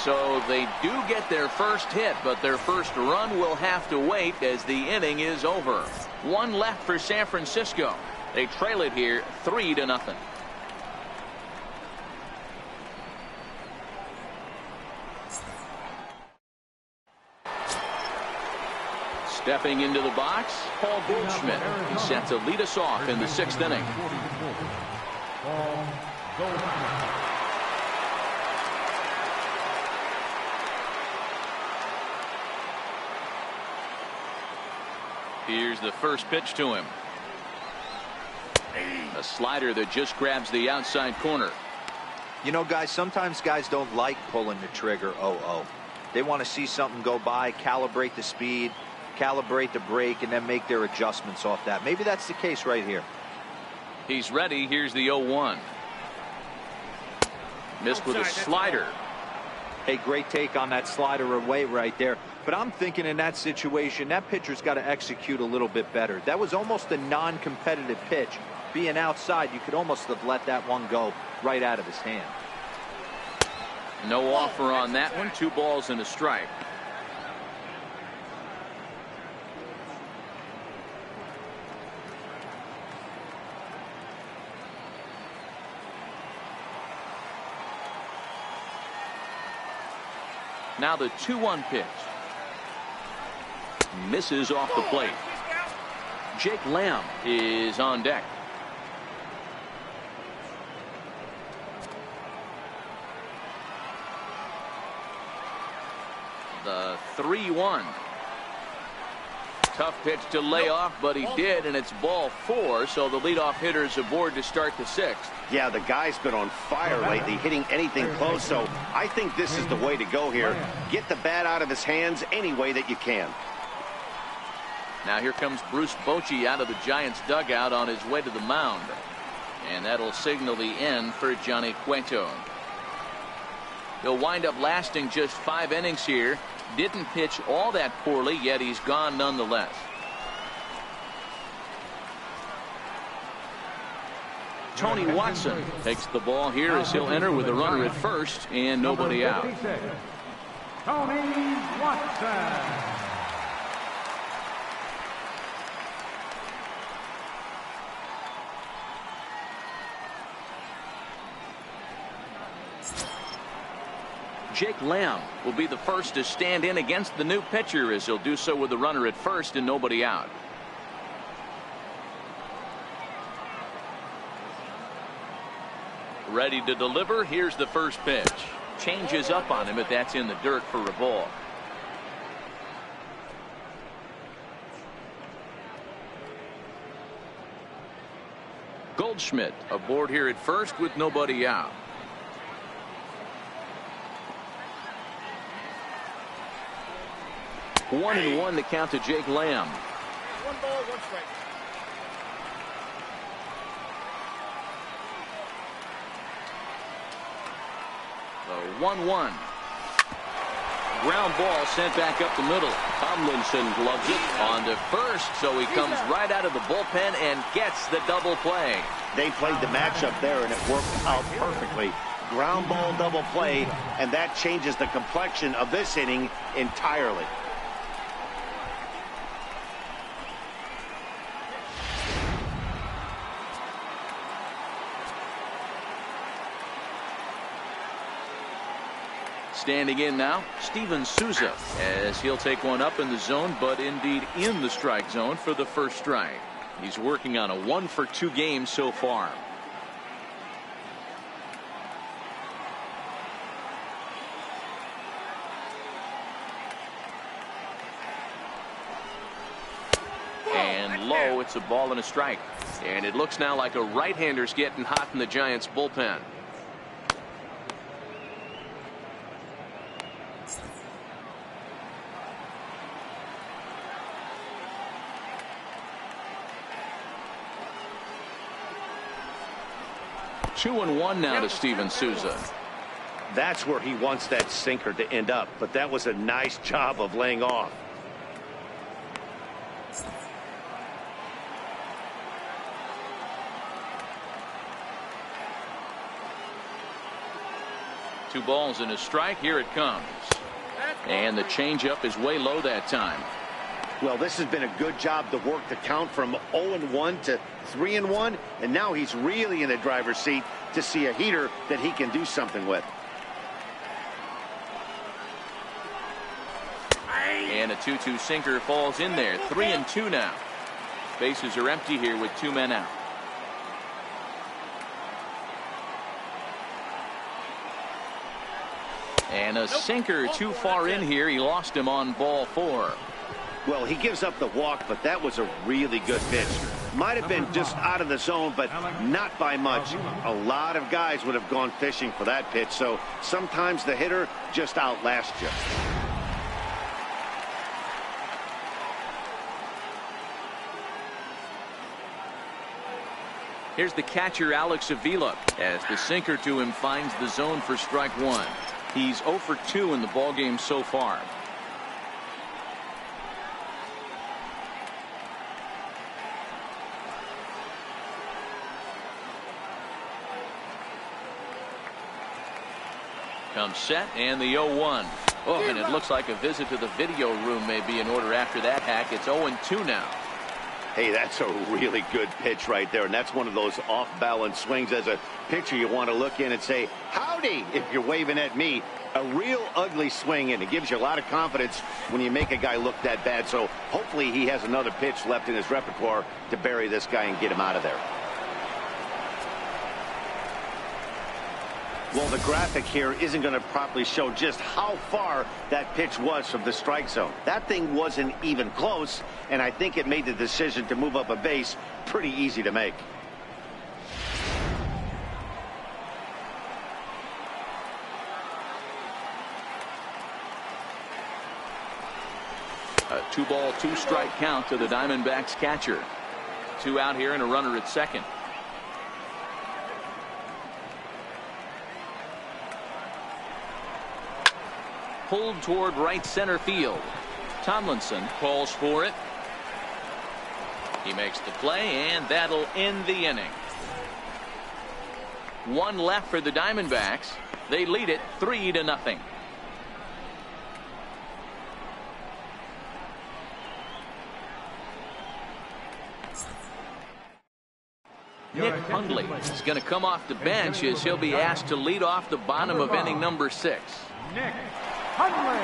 So they do get their first hit, but their first run will have to wait as the inning is over. 1 left for San Francisco. They trail it here 3-0. Stepping into the box, Paul Goldschmidt. He's set to lead us off in the 6th inning. Here's the first pitch to him. A slider that just grabs the outside corner. You know, guys, sometimes guys don't like pulling the trigger 0-0. They want to see something go by, calibrate the speed, calibrate the break, and then make their adjustments off that. Maybe that's the case right here. He's ready. Here's the 0-1. Missed with a slider. Hey, great take on that slider away right there. But I'm thinking in that situation, that pitcher's got to execute a little bit better. That was almost a non-competitive pitch. Being outside, you could almost have let that one go right out of his hand. No offer on that one. 2 balls and a strike. Now the 2-1 pitch. Misses off the plate. Jake Lamb is on deck. The 3-1. Tough pitch to lay off, but he did, and it's ball 4, so the leadoff hitter is aboard to start the 6th. Yeah, the guy's been on fire lately, hitting anything close, so I think this is the way to go here. Get the bat out of his hands any way that you can. Now here comes Bruce Bochy out of the Giants dugout on his way to the mound. And that'll signal the end for Johnny Cueto. He'll wind up lasting just 5 innings here. Didn't pitch all that poorly, yet he's gone nonetheless. Tony Watson takes the ball here as he'll enter with a runner at first and nobody out. Tony Watson. Jake Lamb will be the first to stand in against the new pitcher as he'll do so with a runner at first and nobody out. Ready to deliver. Here's the first pitch. Changes up on him, but that's in the dirt for a ball. Goldschmidt aboard here at first with nobody out. One and one to count to Jake Lamb. 1 ball, 1 strike. The 1-1. Ground ball sent back up the middle. Tomlinson gloves it on to first, so he comes right out of the bullpen and gets the double play. They played the matchup there, and it worked out perfectly. Ground ball double play, and that changes the complexion of this inning entirely. Standing in now, Steven Souza, as he'll take one up in the zone, but indeed in the strike zone for the first strike. He's working on a 1-for-2 game so far. And low, it's a ball and a strike. And it looks now like a right-hander's getting hot in the Giants bullpen. Two and one now to Steven Souza. That's where he wants that sinker to end up, but that was a nice job of laying off. Two balls and a strike. Here it comes. And the changeup is way low that time. Well, this has been a good job to work the count from 0-1 to 3-1, and now he's really in the driver's seat to see a heater that he can do something with. And a 2-2 sinker falls in there. 3-2 now. Bases are empty here with 2 men out. And a sinker too far in here. He lost him on ball 4. Well, he gives up the walk, but that was a really good pitch. Might have been just out of the zone, but not by much. A lot of guys would have gone fishing for that pitch, so sometimes the hitter just outlasts you. Here's the catcher, Alex Avila, as the sinker to him finds the zone for strike 1. He's 0 for 2 in the ballgame so far. Comes set and the 0-1. Oh, and it looks like a visit to the video room may be in order after that hack. It's 0-2 now. Hey, that's a really good pitch right there, and that's one of those off-balance swings. As a pitcher, you want to look in and say, howdy, if you're waving at me. A real ugly swing, and it gives you a lot of confidence when you make a guy look that bad. So hopefully he has another pitch left in his repertoire to bury this guy and get him out of there. Well, the graphic here isn't going to properly show just how far that pitch was from the strike zone. That thing wasn't even close, and I think it made the decision to move up a base pretty easy to make. A 2-ball, 2-strike count to the Diamondbacks catcher. 2 out here and a runner at second. Pulled toward right center field. Tomlinson calls for it. He makes the play, and that'll end the inning. 1 left for the Diamondbacks. They lead it 3-0. Nick Hundley is going to come off the bench as he'll be asked to lead off the bottom of inning number 6. Nick Hundley.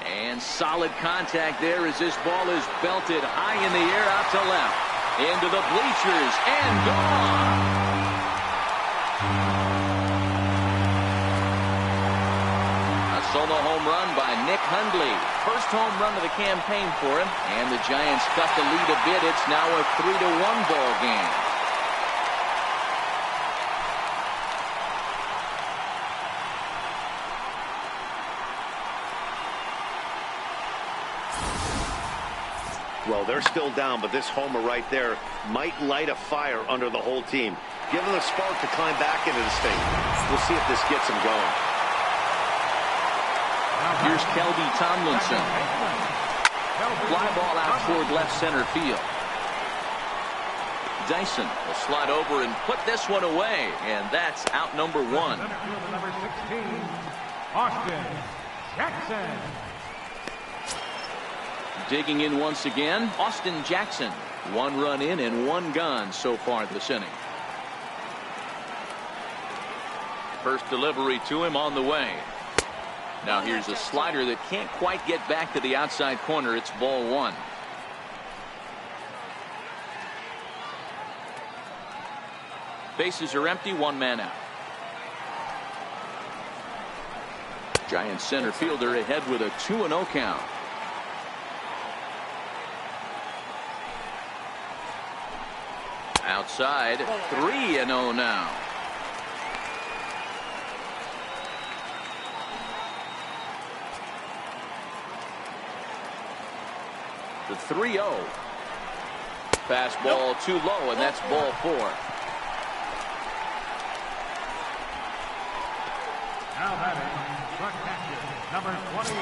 And solid contact there as this ball is belted high in the air out to left. Into the bleachers and gone. Solo home run by Nick Hundley. First home run of the campaign for him. And the Giants cut the lead a bit. It's now a 3-1 ball game. Well, they're still down, but this homer right there might light a fire under the whole team. Give them a spark to climb back into this thing. We'll see if this gets them going. Here's Kelby Tomlinson. Fly ball out toward left center field. Dyson will slide over and put this one away, and that's out number 1. Number 16, Austin Jackson. Digging in once again, Austin Jackson. 1 run in and 1 gone so far this inning. First delivery to him on the way. Now here's a slider that can't quite get back to the outside corner. It's ball 1. Bases are empty, 1 man out. Giants center fielder ahead with a 2-0 count. Outside, 3-0 now. The 3-0. Fastball too low, and that's ball 4. Now batting, the catcher, number 28,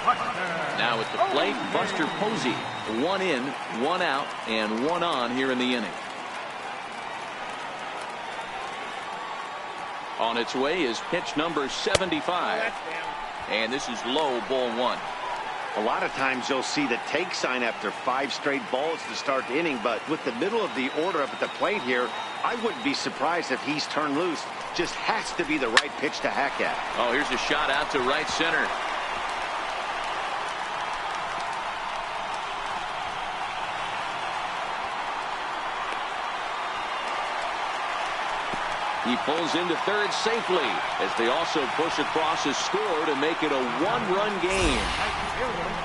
Buster. Now at the plate, Buster Posey. 1 in, 1 out, and 1 on here in the inning. On its way is pitch number 75. And this is low, ball 1. A lot of times you'll see the take sign after 5 straight balls to start the inning, but with the middle of the order up at the plate here, I wouldn't be surprised if he's turned loose. Just has to be the right pitch to hack at. Oh, here's a shot out to right center. He pulls into third safely as they also push across a score to make it a 1-run game.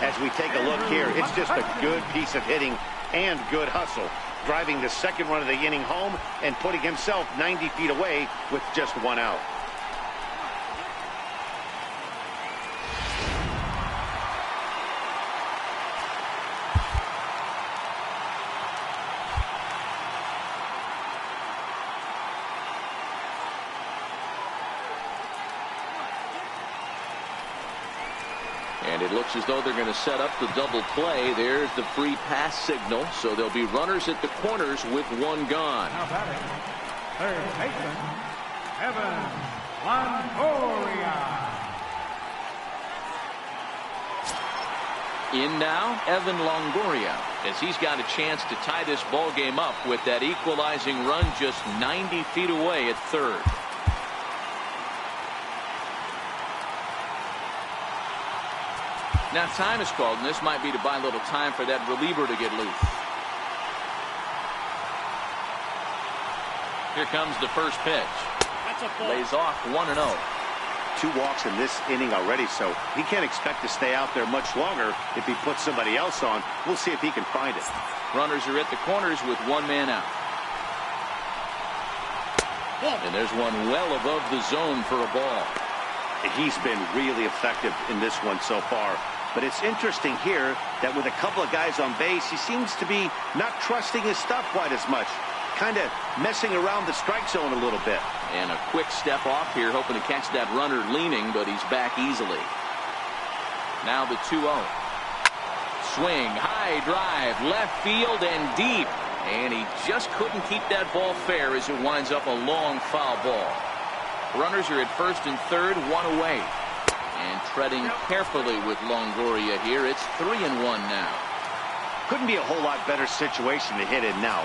As we take a look here, it's just a good piece of hitting and good hustle, driving the second run of the inning home and putting himself 90 feet away with just 1 out. And it looks as though they're going to set up the double play. There's the free pass signal. So there'll be runners at the corners with one gone. Now batting, third baseman, Evan Longoria. In now, Evan Longoria, as he's got a chance to tie this ball game up with that equalizing run just 90 feet away at third. Now time is called, and this might be to buy a little time for that reliever to get loose. Here comes the first pitch. Lays off 1-0. 2 walks in this inning already, so he can't expect to stay out there much longer if he puts somebody else on. We'll see if he can find it. Runners are at the corners with one man out. And there's one well above the zone for a ball. He's been really effective in this one so far. But it's interesting here that with a couple of guys on base, he seems to be not trusting his stuff quite as much. Kind of messing around the strike zone a little bit. And a quick step off here, hoping to catch that runner leaning, but he's back easily. Now the 2-0. Swing, high drive, left field and deep. And he just couldn't keep that ball fair as it winds up a long foul ball. Runners are at first and third, one away. And treading carefully with Longoria here. It's 3-1 now. Couldn't be a whole lot better situation to hit in now.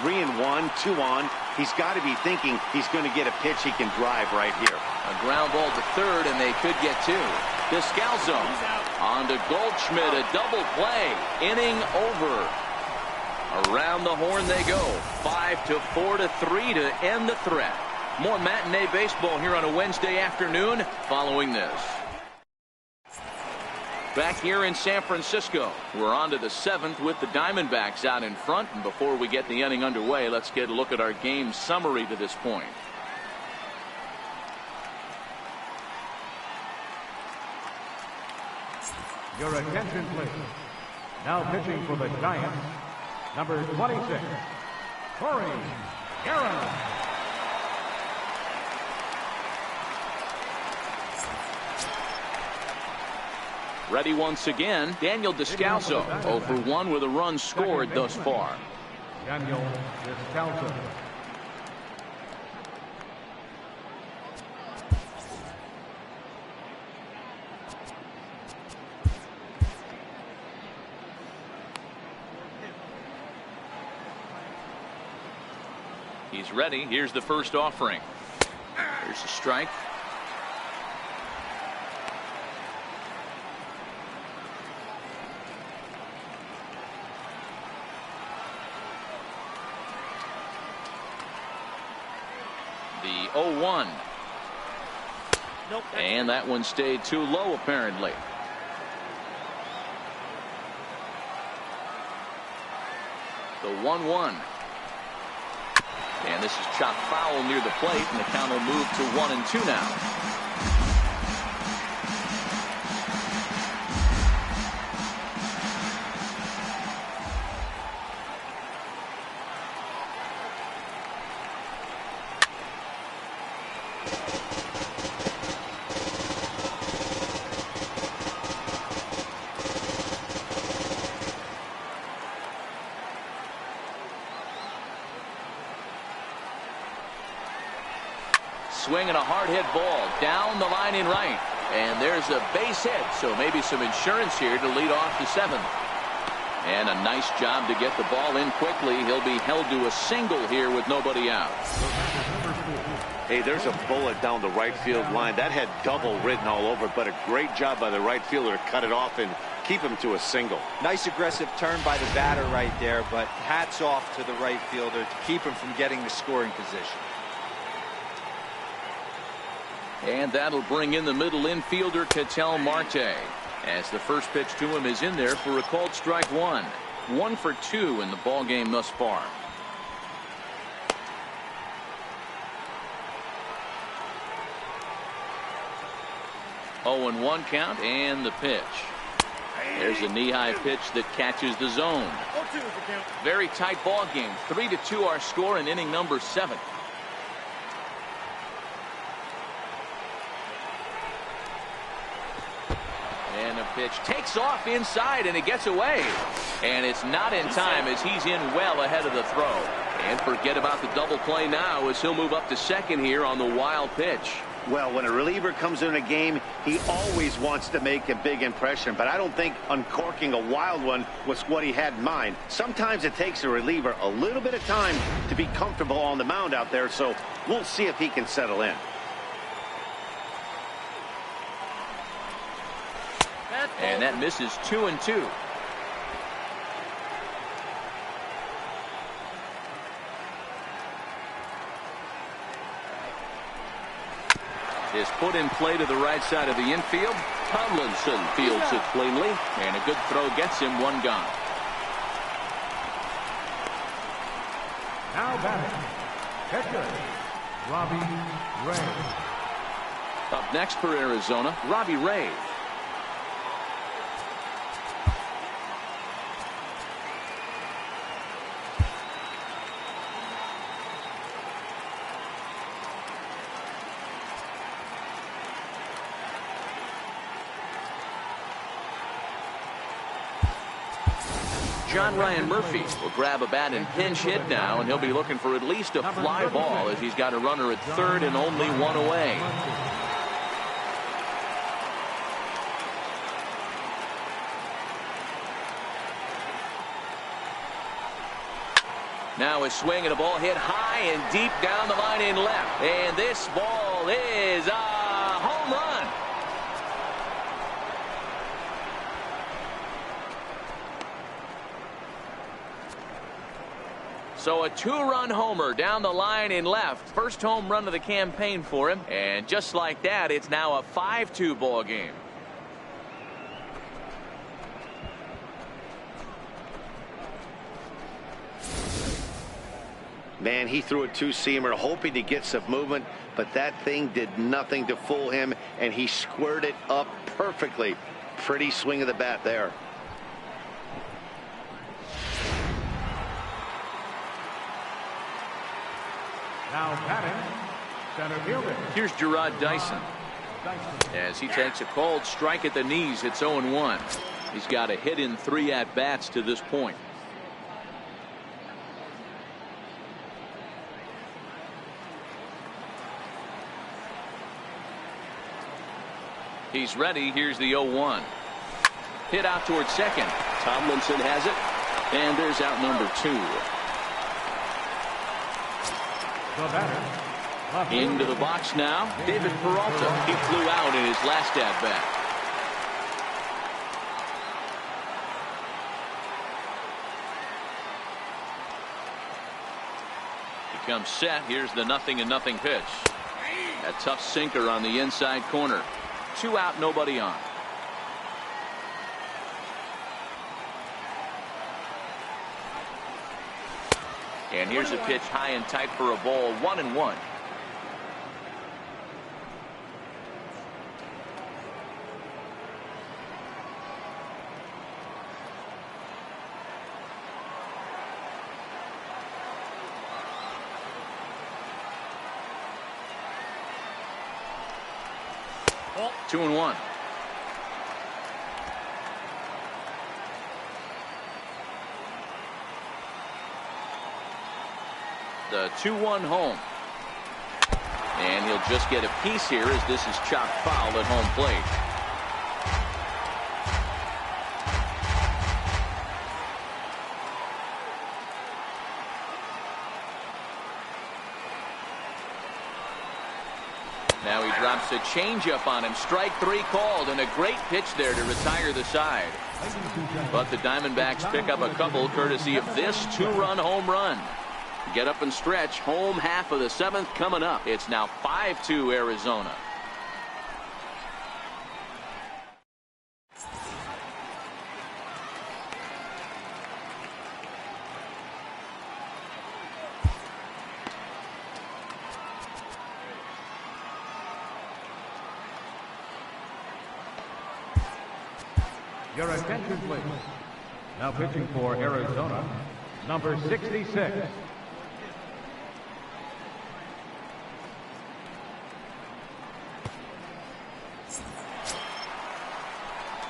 3-1, 2 on. He's got to be thinking he's going to get a pitch he can drive right here. A ground ball to third, and they could get 2. Descalso on to Goldschmidt, a double play. Inning over. Around the horn they go. 5-4 to 3 to end the threat. More matinee baseball here on a Wednesday afternoon following this. Back here in San Francisco, we're on to the 7th with the Diamondbacks out in front. And before we get the inning underway, let's get a look at our game summary to this point. Your attention, please. Now pitching for the Giants, number 26, Corey Aaron. Ready once again, Daniel Descalso, 0 for 1 with a run scored thus far. Daniel Descalso. He's ready. Here's the first offering. Here's a strike. The 0-1. Nope, and that one stayed too low, apparently. The 1-1. And this is chopped foul near the plate, and the count will move to 1-2 now. Swinging a hard hit ball down the line in right, and there's a base hit, so maybe some insurance here to lead off the 7th. And a nice job to get the ball in quickly. He'll be held to a single here with nobody out. Hey, there's a bullet down the right field line that had double written all over it, but a great job by the right fielder to cut it off and keep him to a single. Nice aggressive turn by the batter right there, but hats off to the right fielder to keep him from getting the scoring position. And that'll bring in the middle infielder, Ketel Marte, as the first pitch to him is in there for a called strike 1. 1 for 2 in the ball game thus far. Oh, and 1 count, and the pitch. There's a knee-high pitch that catches the zone. 0-2 is the count. Very tight ball game. 3-2 our score in inning number 7. And the pitch takes off inside, and it gets away. And it's not in time as he's in well ahead of the throw. And forget about the double play now as he'll move up to second here on the wild pitch. Well, when a reliever comes in a game, he always wants to make a big impression, but I don't think uncorking a wild one was what he had in mind. Sometimes it takes a reliever a little bit of time to be comfortable on the mound out there, so we'll see if he can settle in. And that misses 2-2. Is put in play to the right side of the infield. Tomlinson fields it cleanly, and a good throw gets him one gone. Now batting, pitcher, Robbie Ray. Up next for Arizona, Robbie Ray. John Ryan Murphy will grab a bat and pinch hit now, and he'll be looking for at least a fly ball as he's got a runner at third and only one away. Now a swing and a ball hit high and deep down the line in left. And this ball is a home run. So a two-run homer down the line in left. First home run of the campaign for him. And just like that, it's now a 5-2 ball game. Man, he threw a two-seamer hoping to get some movement, but that thing did nothing to fool him, and he squared it up perfectly. Pretty swing of the bat there. Now batting, center fielder. Here's Gerard Dyson. As he takes a cold strike at the knees, it's 0-1. He's got a hit in 3 at-bats to this point. He's ready. Here's the 0-1. Hit out towards second. Tomlinson has it. And there's out number 2. Into the box now, David Peralta. He flew out in his last at-bat. He comes set. Here's the 0-0 pitch. A tough sinker on the inside corner. 2 out, nobody on. And here's a pitch high and tight for a ball, 1-1. Oh. 2-1. The 2-1 home. And he'll just get a piece here as this is chopped foul at home plate. Now he drops a changeup on him. Strike 3 called, and a great pitch there to retire the side. But the Diamondbacks pick up a couple courtesy of this 2-run home run. Get up and stretch. Home half of the 7th coming up. It's now 5-2 Arizona. Your attention, please. Now pitching for Arizona, number 66.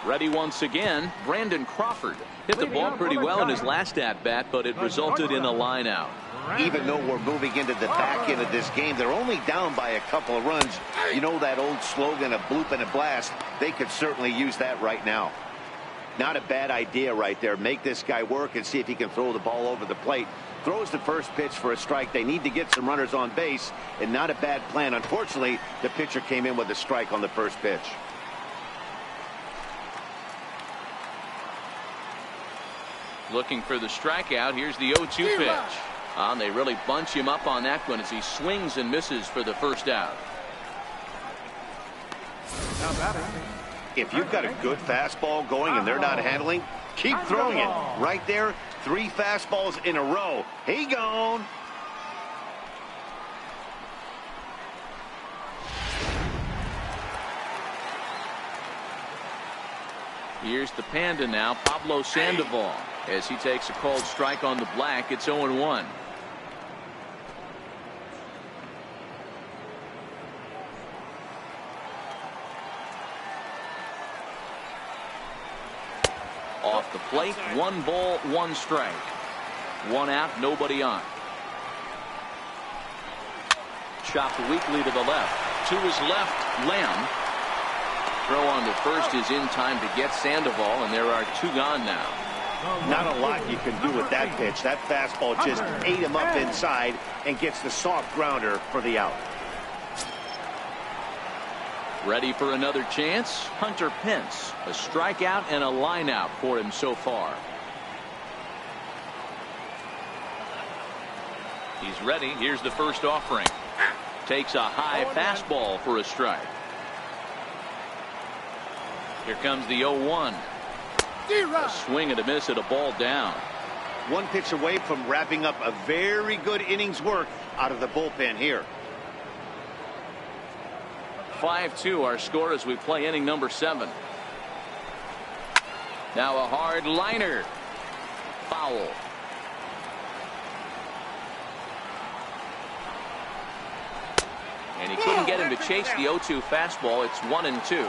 Ready once again, Brandon Crawford. Hit the ball pretty well in his last at-bat, but it resulted in a line out. Even though we're moving into the back end of this game, they're only down by a couple of runs. You know that old slogan, a bloop and a blast? They could certainly use that right now. Not a bad idea right there. Make this guy work and see if he can throw the ball over the plate. Throws the first pitch for a strike. They need to get some runners on base, and not a bad plan. Unfortunately, the pitcher came in with a strike on the first pitch. Looking for the strikeout. Here's the 0-2 pitch. And they really bunch him up on that one as he swings and misses for the first out. Now batting. If you've got a good fastball going and they're not handling, keep throwing it. Right there, 3 fastballs in a row. He gone. Here's the Panda now, Pablo Sandoval. As he takes a called strike on the black, it's 0-1. Off the plate, 1 ball, 1 strike. 1 out, nobody on. Chopped weakly to the left. To his left, Lamb. Throw on to first is in time to get Sandoval, and there are 2 gone now. Not a lot you can do with that pitch. That fastball just ate him up inside and gets the soft grounder for the out. Ready for another chance? Hunter Pence. A strikeout and a line out for him so far. He's ready. Here's the first offering. Takes a high fastball for a strike. Here comes the 0-1. A swing and a miss at a ball down. 1 pitch away from wrapping up a very good innings work out of the bullpen here. 5-2 our score as we play inning number 7. Now a hard liner. Foul. And he couldn't get him to chase the 0-2 fastball. It's 1-2.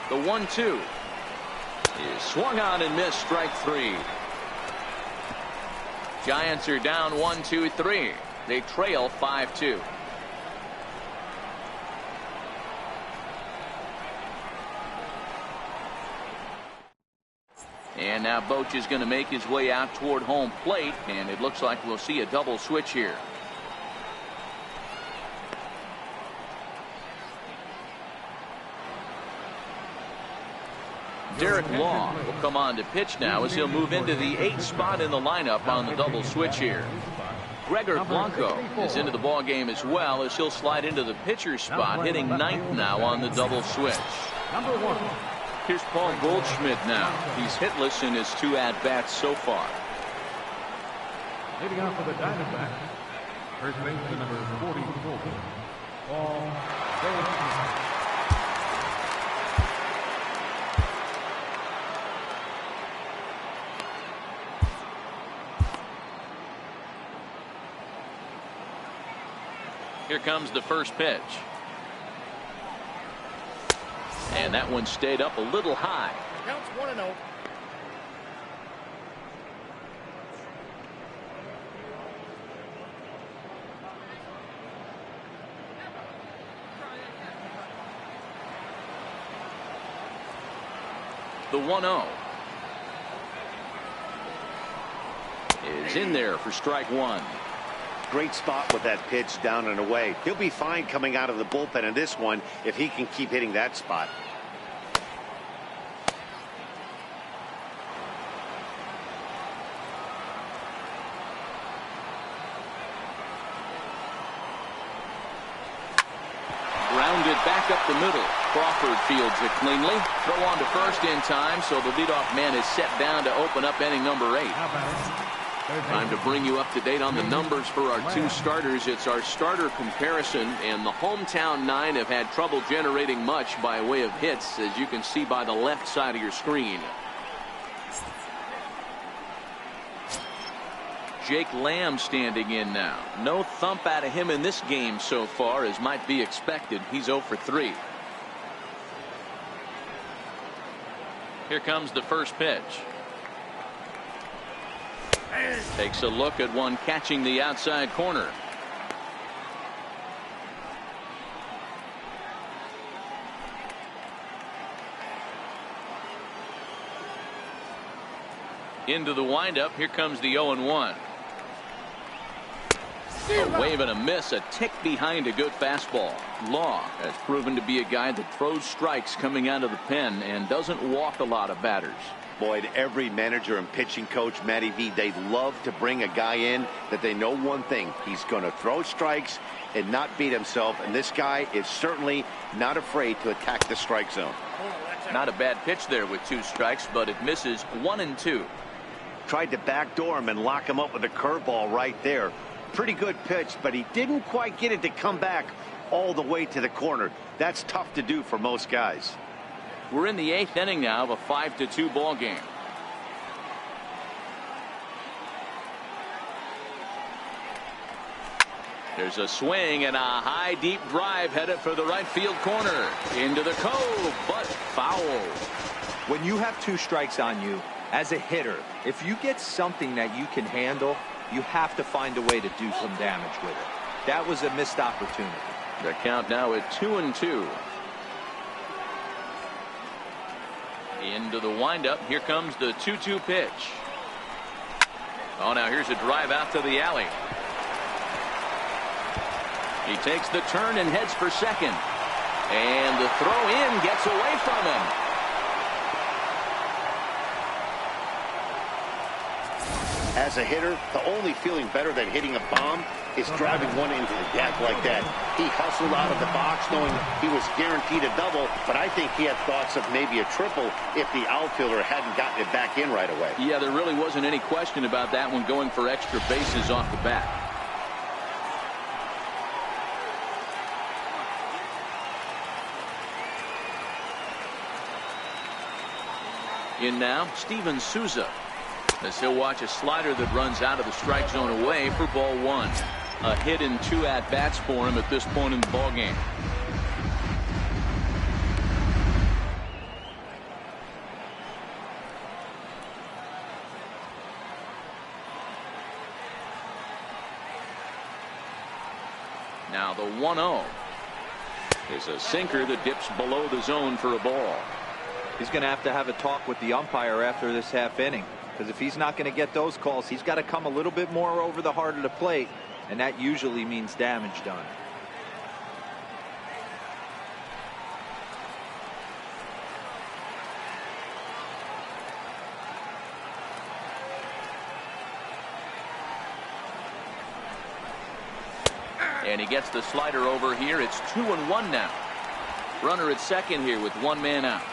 The 1-2 is swung on and missed. Strike 3. Giants are down 1-2-3. They trail 5-2. And now Boch is going to make his way out toward home plate, and it looks like we'll see a double switch here. Derek Law will come on to pitch now as he'll move into the 8th spot in the lineup on the double switch here. Gregor Blanco is into the ball game as well as he'll slide into the pitcher's spot, hitting 9th now on the double switch. Number 1. Here's Paul Goldschmidt now. He's hitless in his 2 at-bats so far. Leading off for the Diamondbacks, first baseman number 44, Paul Goldschmidt. Here comes the first pitch. And that one stayed up a little high. Counts 1-0. The 1-0 is in there for strike 1. Great spot with that pitch down and away. He'll be fine coming out of the bullpen in this one if he can keep hitting that spot. Grounded back up the middle. Crawford fields it cleanly. Throw on to first in time, so the leadoff man is set down to open up inning number 8. Time to bring you up to date on the numbers for our 2 starters. It's our starter comparison, and the hometown 9 have had trouble generating much by way of hits, as you can see by the left side of your screen. Jake Lamb standing in now. No thump out of him in this game so far, as might be expected. He's 0 for 3. Here comes the first pitch. Takes a look at one catching the outside corner. Into the windup. Here comes the 0-1. A wave and a miss, a tick behind a good fastball. Law has proven to be a guy that throws strikes coming out of the pen and doesn't walk a lot of batters. Boyd, every manager and pitching coach, Matty V, they love to bring a guy in that they know one thing. He's going to throw strikes and not beat himself, and this guy is certainly not afraid to attack the strike zone. Not a bad pitch there with 2 strikes, but it misses 1-2. Tried to backdoor him and lock him up with a curveball right there. Pretty good pitch, but he didn't quite get it to come back all the way to the corner. That's tough to do for most guys. We're in the 8th inning now of a 5-2 ball game. There's a swing and a high deep drive headed for the right field corner. Into the cove, but foul. When you have 2 strikes on you as a hitter, if you get something that you can handle, you have to find a way to do some damage with it. That was a missed opportunity. The count now at 2-2. Into the windup. Here comes the 2-2 pitch. Oh, now here's a drive out to the alley. He takes the turn and heads for second. And the throw in gets away from him. As a hitter, the only feeling better than hitting a bomb is driving one into the gap like that. He hustled out of the box knowing he was guaranteed a double, but I think he had thoughts of maybe a triple if the outfielder hadn't gotten it back in right away. Yeah, there really wasn't any question about that one, going for extra bases off the bat. In now, Steven Souza, as he'll watch a slider that runs out of the strike zone away for ball 1. A hit in 2 at-bats for him at this point in the ball game. Now the 1-0 is a sinker that dips below the zone for a ball. He's going to have a talk with the umpire after this half inning, because if he's not going to get those calls, he's got to come a little bit more over the heart of the plate, and that usually means damage done. And he gets the slider over here. It's 2-1 now. Runner at second here with 1 man out.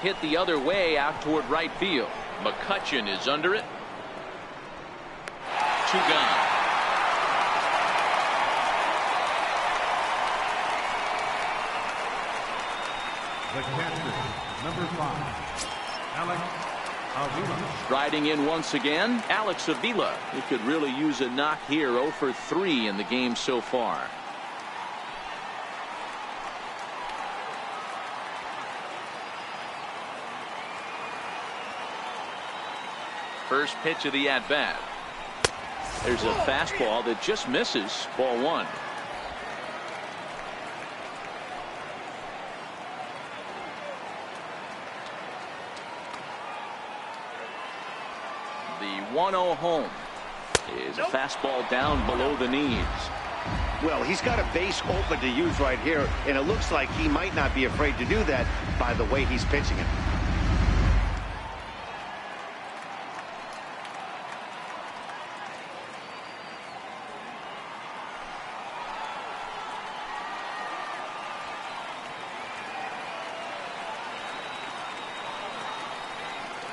Hit the other way out toward right field. McCutchen is under it. 2 gone. The catcher, number 5, Alex Avila. Striding in once again, Alex Avila. He could really use a knock here. 0 for 3 in the game so far. First pitch of the at-bat. There's a fastball that just misses. Ball 1. The 1-0 home is a fastball down below the knees. Well, he's got a base open to use right here, and it looks like he might not be afraid to do that by the way he's pitching it.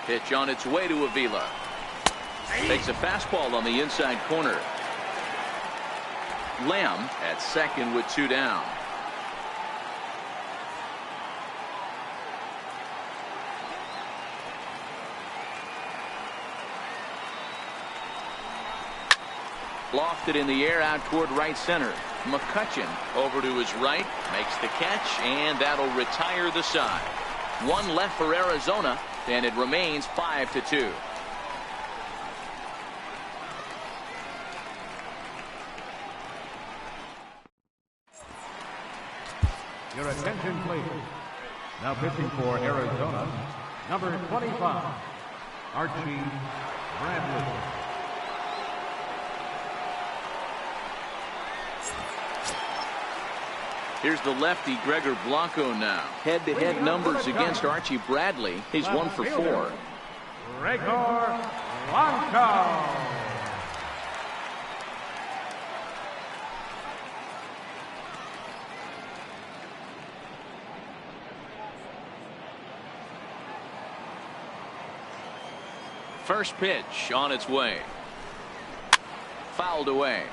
Pitch on its way to Avila. Takes a fastball on the inside corner. Lamb at second with 2 down. Lofted in the air out toward right center. McCutcheon over to his right, makes the catch, and that'll retire the side. One left for Arizona, and it remains 5-2. Your attention, please. Now pitching for Arizona, number 25, Archie Bradley. Here's the lefty, Gregor Blanco now. Head-to-head numbers against Archie Bradley. He's 1 for 4. Gregor Blanco. First pitch on its way. Fouled away.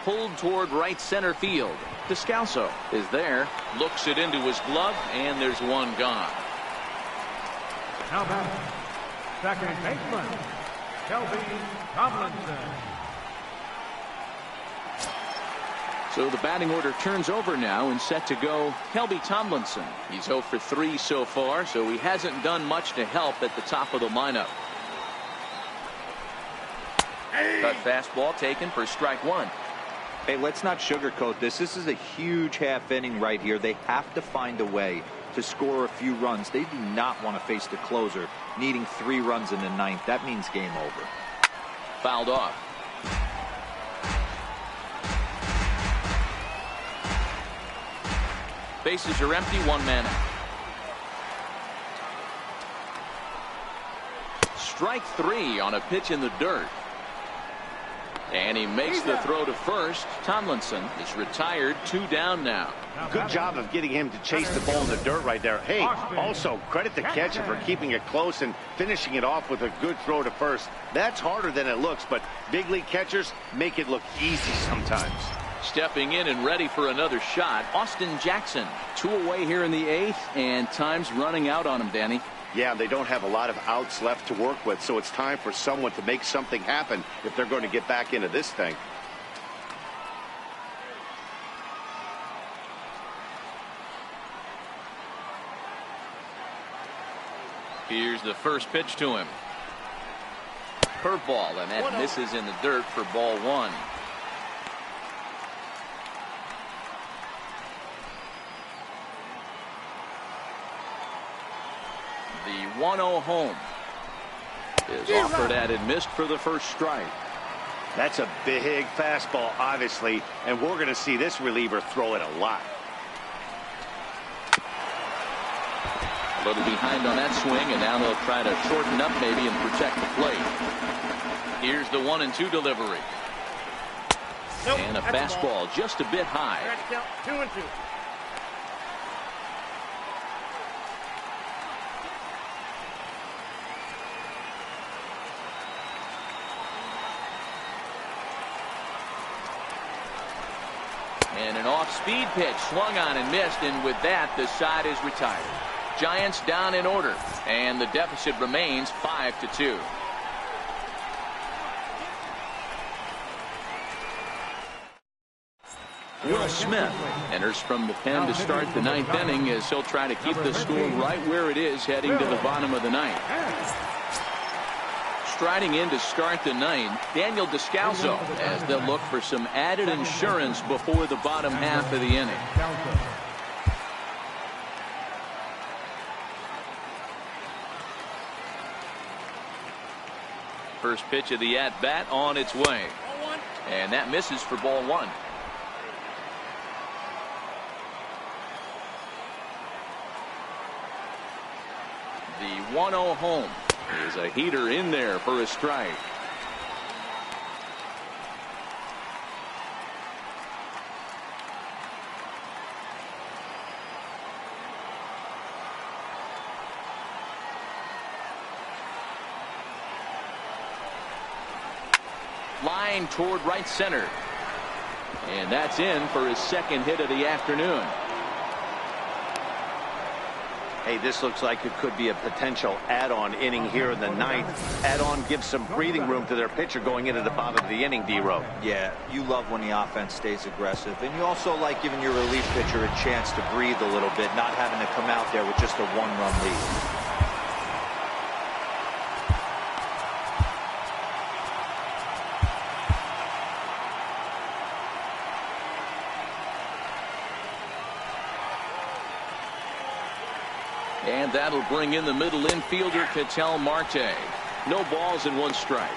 Pulled toward right center field. Descalso is there. Looks it into his glove, and there's one gone. Now back, second baseman, Shelby Tomlinson. So the batting order turns over now and set to go Shelby Tomlinson. He's 0 for 3 so far, so he hasn't done much to help at the top of the lineup. Cut fastball taken for strike one. Hey, let's not sugarcoat this. This is a huge half inning right here. They have to find a way to score a few runs. They do not want to face the closer needing 3 runs in the ninth. That means game over. Fouled off. Bases are empty, 1 man out. Strike 3 on a pitch in the dirt. And he makes the throw to first. Tomlinson is retired, 2 down now. Good job of getting him to chase the ball in the dirt right there. Hey, also credit the catcher for keeping it close and finishing it off with a good throw to first. That's harder than it looks, but big league catchers make it look easy sometimes. Stepping in and ready for another shot, Austin Jackson. 2 away here in the 8th, and time's running out on him, Danny. Yeah, they don't have a lot of outs left to work with, so it's time for someone to make something happen if they're going to get back into this thing. Here's the first pitch to him. Curveball, and that misses in the dirt for ball 1. The 1-0 home is offered at and missed for the first strike. That's a big fastball, obviously, and we're going to see this reliever throw it a lot. A little behind on that swing, and now they'll try to shorten up maybe and protect the plate. Here's the 1-2 delivery. Nope, and a fastball just a bit high. 2-2. And an off-speed pitch swung on and missed, and with that the side is retired. Giants down in order, and the deficit remains 5-2. Will Smith enters from the pen to start the 9th inning as he'll try to keep the score right where it is heading to the bottom of the 9th. Striding in to start the 9th, Daniel Descalso, as they'll look for some added insurance before the bottom half of the inning. First pitch of the at-bat on its way. And that misses for ball 1. The 1-0 home is a heater in there for a strike. Line toward right center. And that's in for his second hit of the afternoon. Hey, this looks like it could be a potential add-on inning here in the ninth. Add-on gives some breathing room to their pitcher going into the bottom of the inning, D-Row. Yeah, you love when the offense stays aggressive. And you also like giving your relief pitcher a chance to breathe a little bit, not having to come out there with just a one-run lead. And that'll bring in the middle infielder, Ketel Marte. No balls and one strike.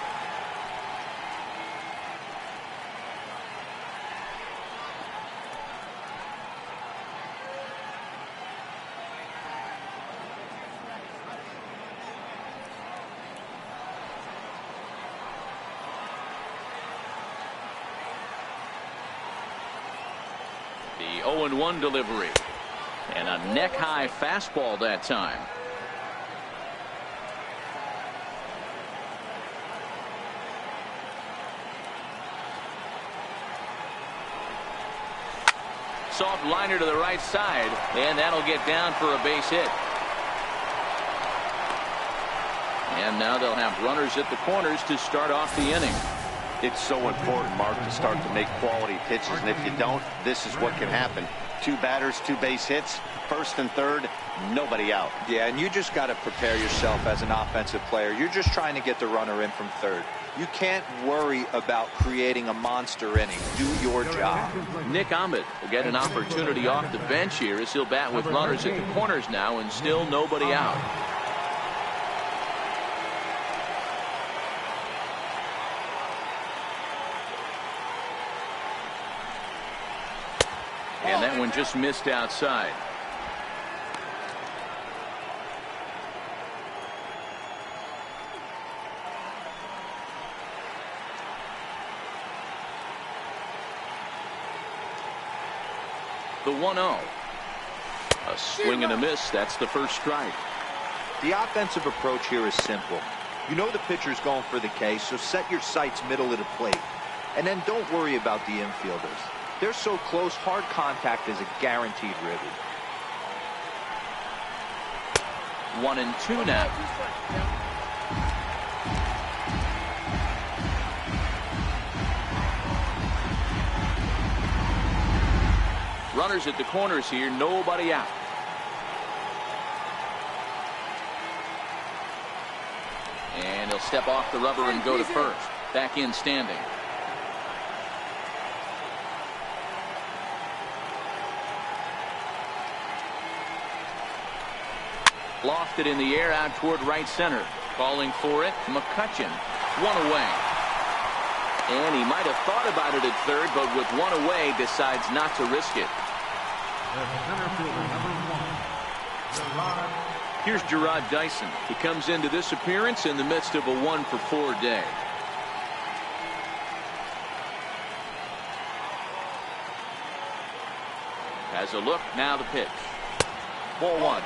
The 0-1 delivery. And a neck-high fastball that time. Soft liner to the right side, and that'll get down for a base hit. And now they'll have runners at the corners to start off the inning. It's so important, Mark, to start to make quality pitches, and if you don't, this is what can happen. 2 batters, 2 base hits, first and third, nobody out. Yeah, and you just got to prepare yourself as an offensive player. You're just trying to get the runner in from third. You can't worry about creating a monster inning. Do your job. Nick Ahmed will get an opportunity off the bench here as he'll bat with runners at the corners now and still nobody out. And that one just missed outside. The 1-0. A swing and a miss. That's the first strike. The offensive approach here is simple. You know the pitcher's going for the K, so set your sights middle of the plate. And then don't worry about the infielders. They're so close, hard contact is a guaranteed ribby. 1-2 now. Runners at the corners here, nobody out. And he'll step off the rubber and go to first. Back in standing. Lofted in the air out toward right center. Calling for it, McCutcheon. 1 away. And he might have thought about it at third, but with 1 away, decides not to risk it. Here's Gerard Dyson. He comes into this appearance in the midst of a 1-for-4 day. Has a look, now the pitch. Ball 1.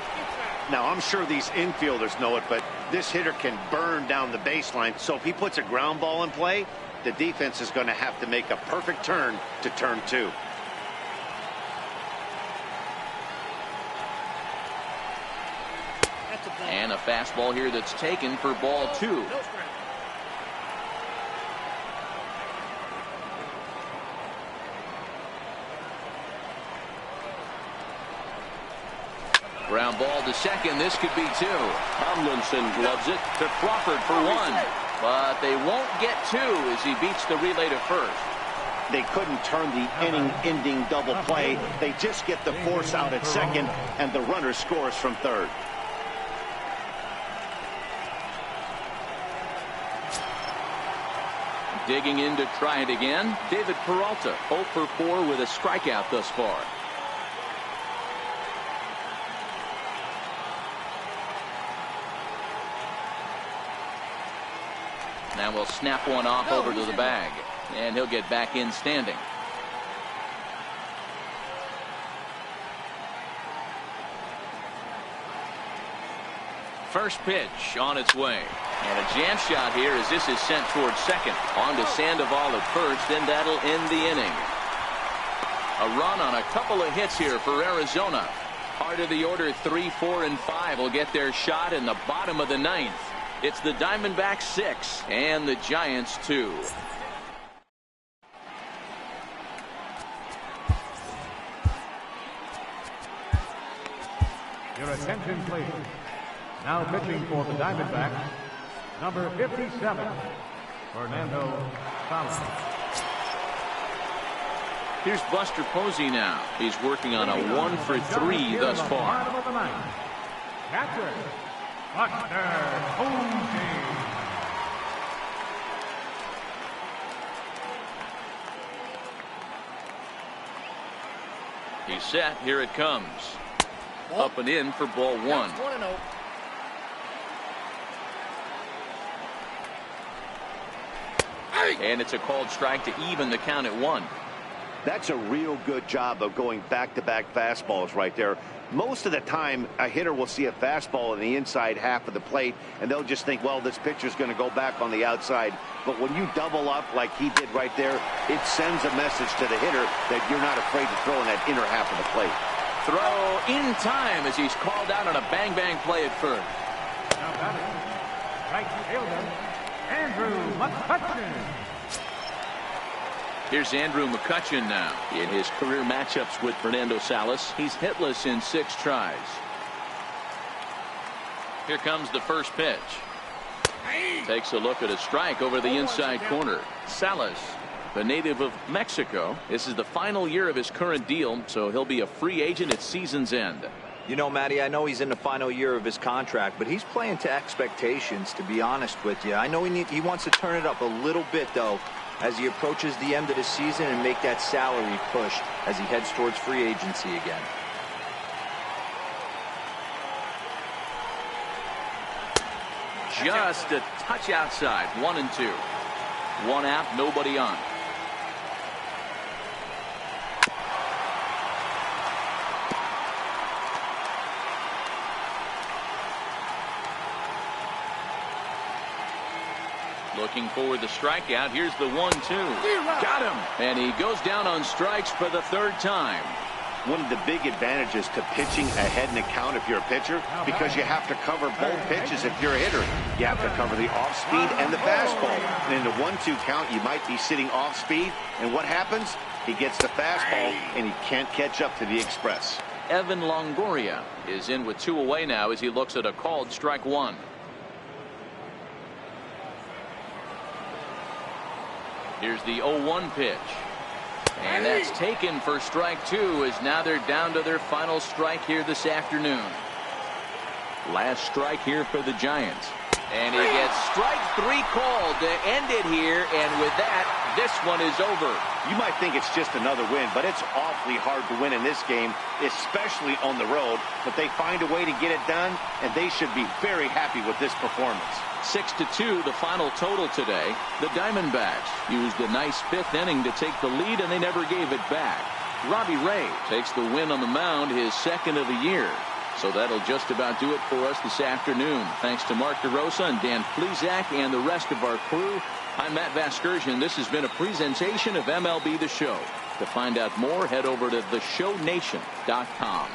Now, I'm sure these infielders know it, but this hitter can burn down the baseline. So if he puts a ground ball in play, the defense is going to have to make a perfect turn to turn 2. And a fastball here that's taken for ball 2. Ground ball to second. This could be 2. Tomlinson gloves it to Crawford for 1. But they won't get 2 as he beats the relay to first. They couldn't turn the inning-ending double play. They just get the force out at second, and the runner scores from third. Digging in to try it again. David Peralta, 0 for 4 with a strikeout thus far. Now we'll snap one off over to the bag. And he'll get back in standing. First pitch on its way. And a jam shot here as this is sent towards second. On to Sandoval at first, and that'll end the inning. A run on a couple of hits here for Arizona. Part of the order 3, 4, and 5 will get their shot in the bottom of the ninth. It's the Diamondbacks 6 and the Giants 2. Your attention, please. Now pitching for the Diamondbacks, number 57, Fernando Salas. Here's Buster Posey now. He's working on a 1 for 3 thus far. Catcher, Buster Posey. He's set. Here it comes. Up and in for ball 1. 1-0. And it's a called strike to even the count at 1. That's a real good job of going back-to-back fastballs right there. Most of the time, a hitter will see a fastball in the inside half of the plate, and they'll just think, well, this pitcher's going to go back on the outside. But when you double up like he did right there, it sends a message to the hitter that you're not afraid to throw in that inner half of the plate. Throw in time as he's called out on a bang-bang play at first. Now batting, right fielder, Andrew McCutchen. Here's Andrew McCutchen now. In his career matchups with Fernando Salas, he's hitless in 6 tries. Here comes the first pitch. Takes a look at a strike over the inside corner. Salas, the native of Mexico. This is the final year of his current deal, so he'll be a free agent at season's end. You know, Matty, I know he's in the final year of his contract, but he's playing to expectations, to be honest with you. I know he wants to turn it up a little bit, though, as he approaches the end of the season and make that salary push as he heads towards free agency again. Just a touch outside. 1 and 2. 1 out, nobody on. Looking for the strikeout. Here's the 1-2. Got him. And he goes down on strikes for the 3rd time. One of the big advantages to pitching ahead in the count if you're a pitcher, because you have to cover both pitches if you're a hitter. You have to cover the off speed and the fastball. And in the 1-2 count, you might be sitting off speed. And what happens? He gets the fastball, and he can't catch up to the express. Evan Longoria is in with 2 away now as he looks at a called strike 1. Here's the 0-1 pitch. And that's taken for strike 2 as now they're down to their final strike here this afternoon. Last strike here for the Giants. And he gets strike 3 called to end it here. And with that, this one is over. You might think it's just another win, but it's awfully hard to win in this game, especially on the road. But they find a way to get it done, and they should be very happy with this performance. 6-2 the final total today. The Diamondbacks used a nice 5th inning to take the lead, and they never gave it back. Robbie Ray takes the win on the mound, his 2nd of the year. So that'll just about do it for us this afternoon. Thanks to Mark DeRosa and Dan Plesac and the rest of our crew. I'm Matt Vasgersian. This has been a presentation of MLB The Show. To find out more, head over to theshownation.com.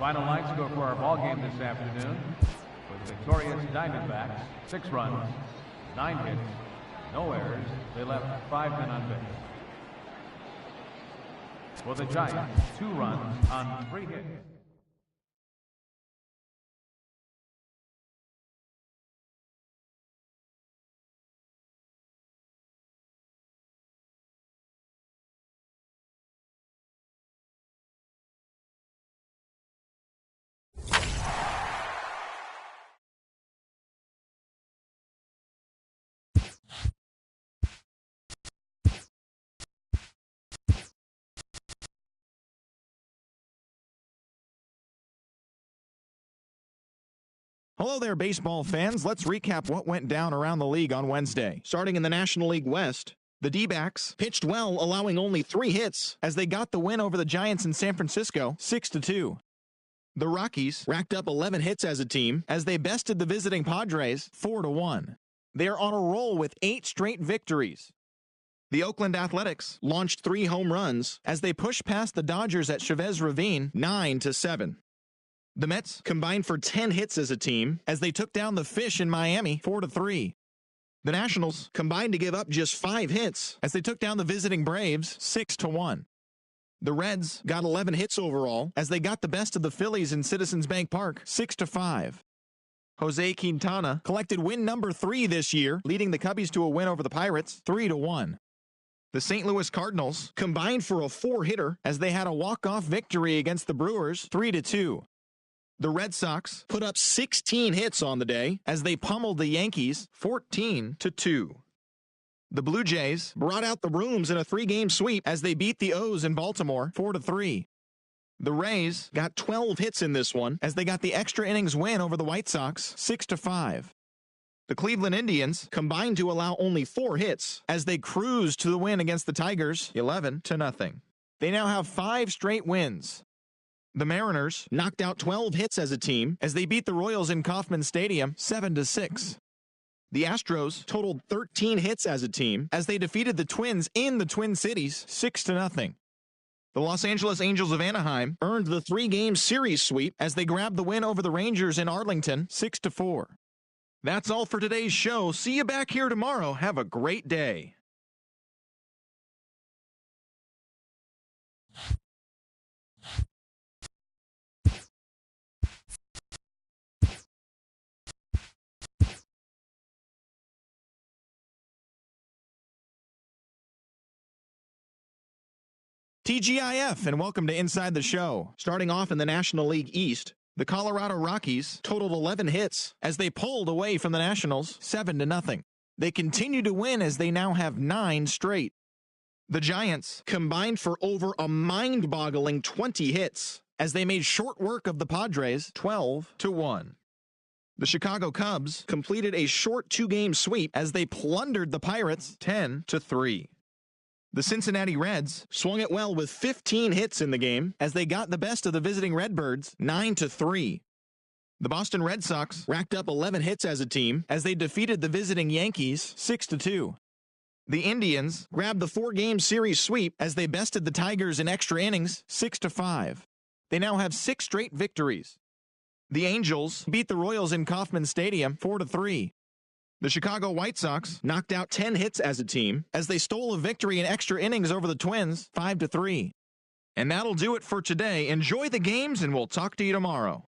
Final line score for our ball game this afternoon. For the victorious Diamondbacks, 6 runs, 9 hits, no errors. They left 5 men on base. For the Giants, 2 runs on 3 hits. Hello there, baseball fans. Let's recap what went down around the league on Wednesday. Starting in the National League West, The D-backs pitched well, allowing only 3 hits as they got the win over the Giants in San Francisco 6-2. The Rockies racked up 11 hits as a team as they bested the visiting Padres 4-1. They are on a roll with 8 straight victories. The Oakland Athletics launched 3 home runs as they pushed past the Dodgers at Chavez Ravine 9-7. The Mets combined for 10 hits as a team as they took down the Fish in Miami 4-3. The Nationals combined to give up just 5 hits as they took down the visiting Braves 6-1. The Reds got 11 hits overall as they got the best of the Phillies in Citizens Bank Park 6-5. Jose Quintana collected win number 3 this year, leading the Cubbies to a win over the Pirates 3-1. The St. Louis Cardinals combined for a 4-hitter as they had a walk-off victory against the Brewers 3-2. The Red Sox put up 16 hits on the day as they pummeled the Yankees 14-2. The Blue Jays brought out the rooms in a 3-game sweep as they beat the O's in Baltimore 4-3. The Rays got 12 hits in this one as they got the extra innings win over the White Sox 6-5. The Cleveland Indians combined to allow only 4 hits as they cruised to the win against the Tigers 11-0. They now have 5 straight wins. The Mariners knocked out 12 hits as a team as they beat the Royals in Kauffman Stadium 7-6. The Astros totaled 13 hits as a team as they defeated the Twins in the Twin Cities 6-0. The Los Angeles Angels of Anaheim earned the 3-game series sweep as they grabbed the win over the Rangers in Arlington 6-4. That's all for today's show. See you back here tomorrow. Have a great day. TGIF, and welcome to Inside the Show. Starting off in the National League East, the Colorado Rockies totaled 11 hits as they pulled away from the Nationals 7-0. They continue to win as they now have 9 straight. The Giants combined for over a mind-boggling 20 hits as they made short work of the Padres 12-1. The Chicago Cubs completed a short 2-game sweep as they plundered the Pirates 10-3. The Cincinnati Reds swung it well with 15 hits in the game as they got the best of the visiting Redbirds 9-3. The Boston Red Sox racked up 11 hits as a team as they defeated the visiting Yankees 6-2. The Indians grabbed the 4-game series sweep as they bested the Tigers in extra innings 6-5. They now have 6 straight victories. The Angels beat the Royals in Kauffman Stadium 4-3. The Chicago White Sox knocked out 10 hits as a team as they stole a victory in extra innings over the Twins 5-3. And that'll do it for today. Enjoy the games, and we'll talk to you tomorrow.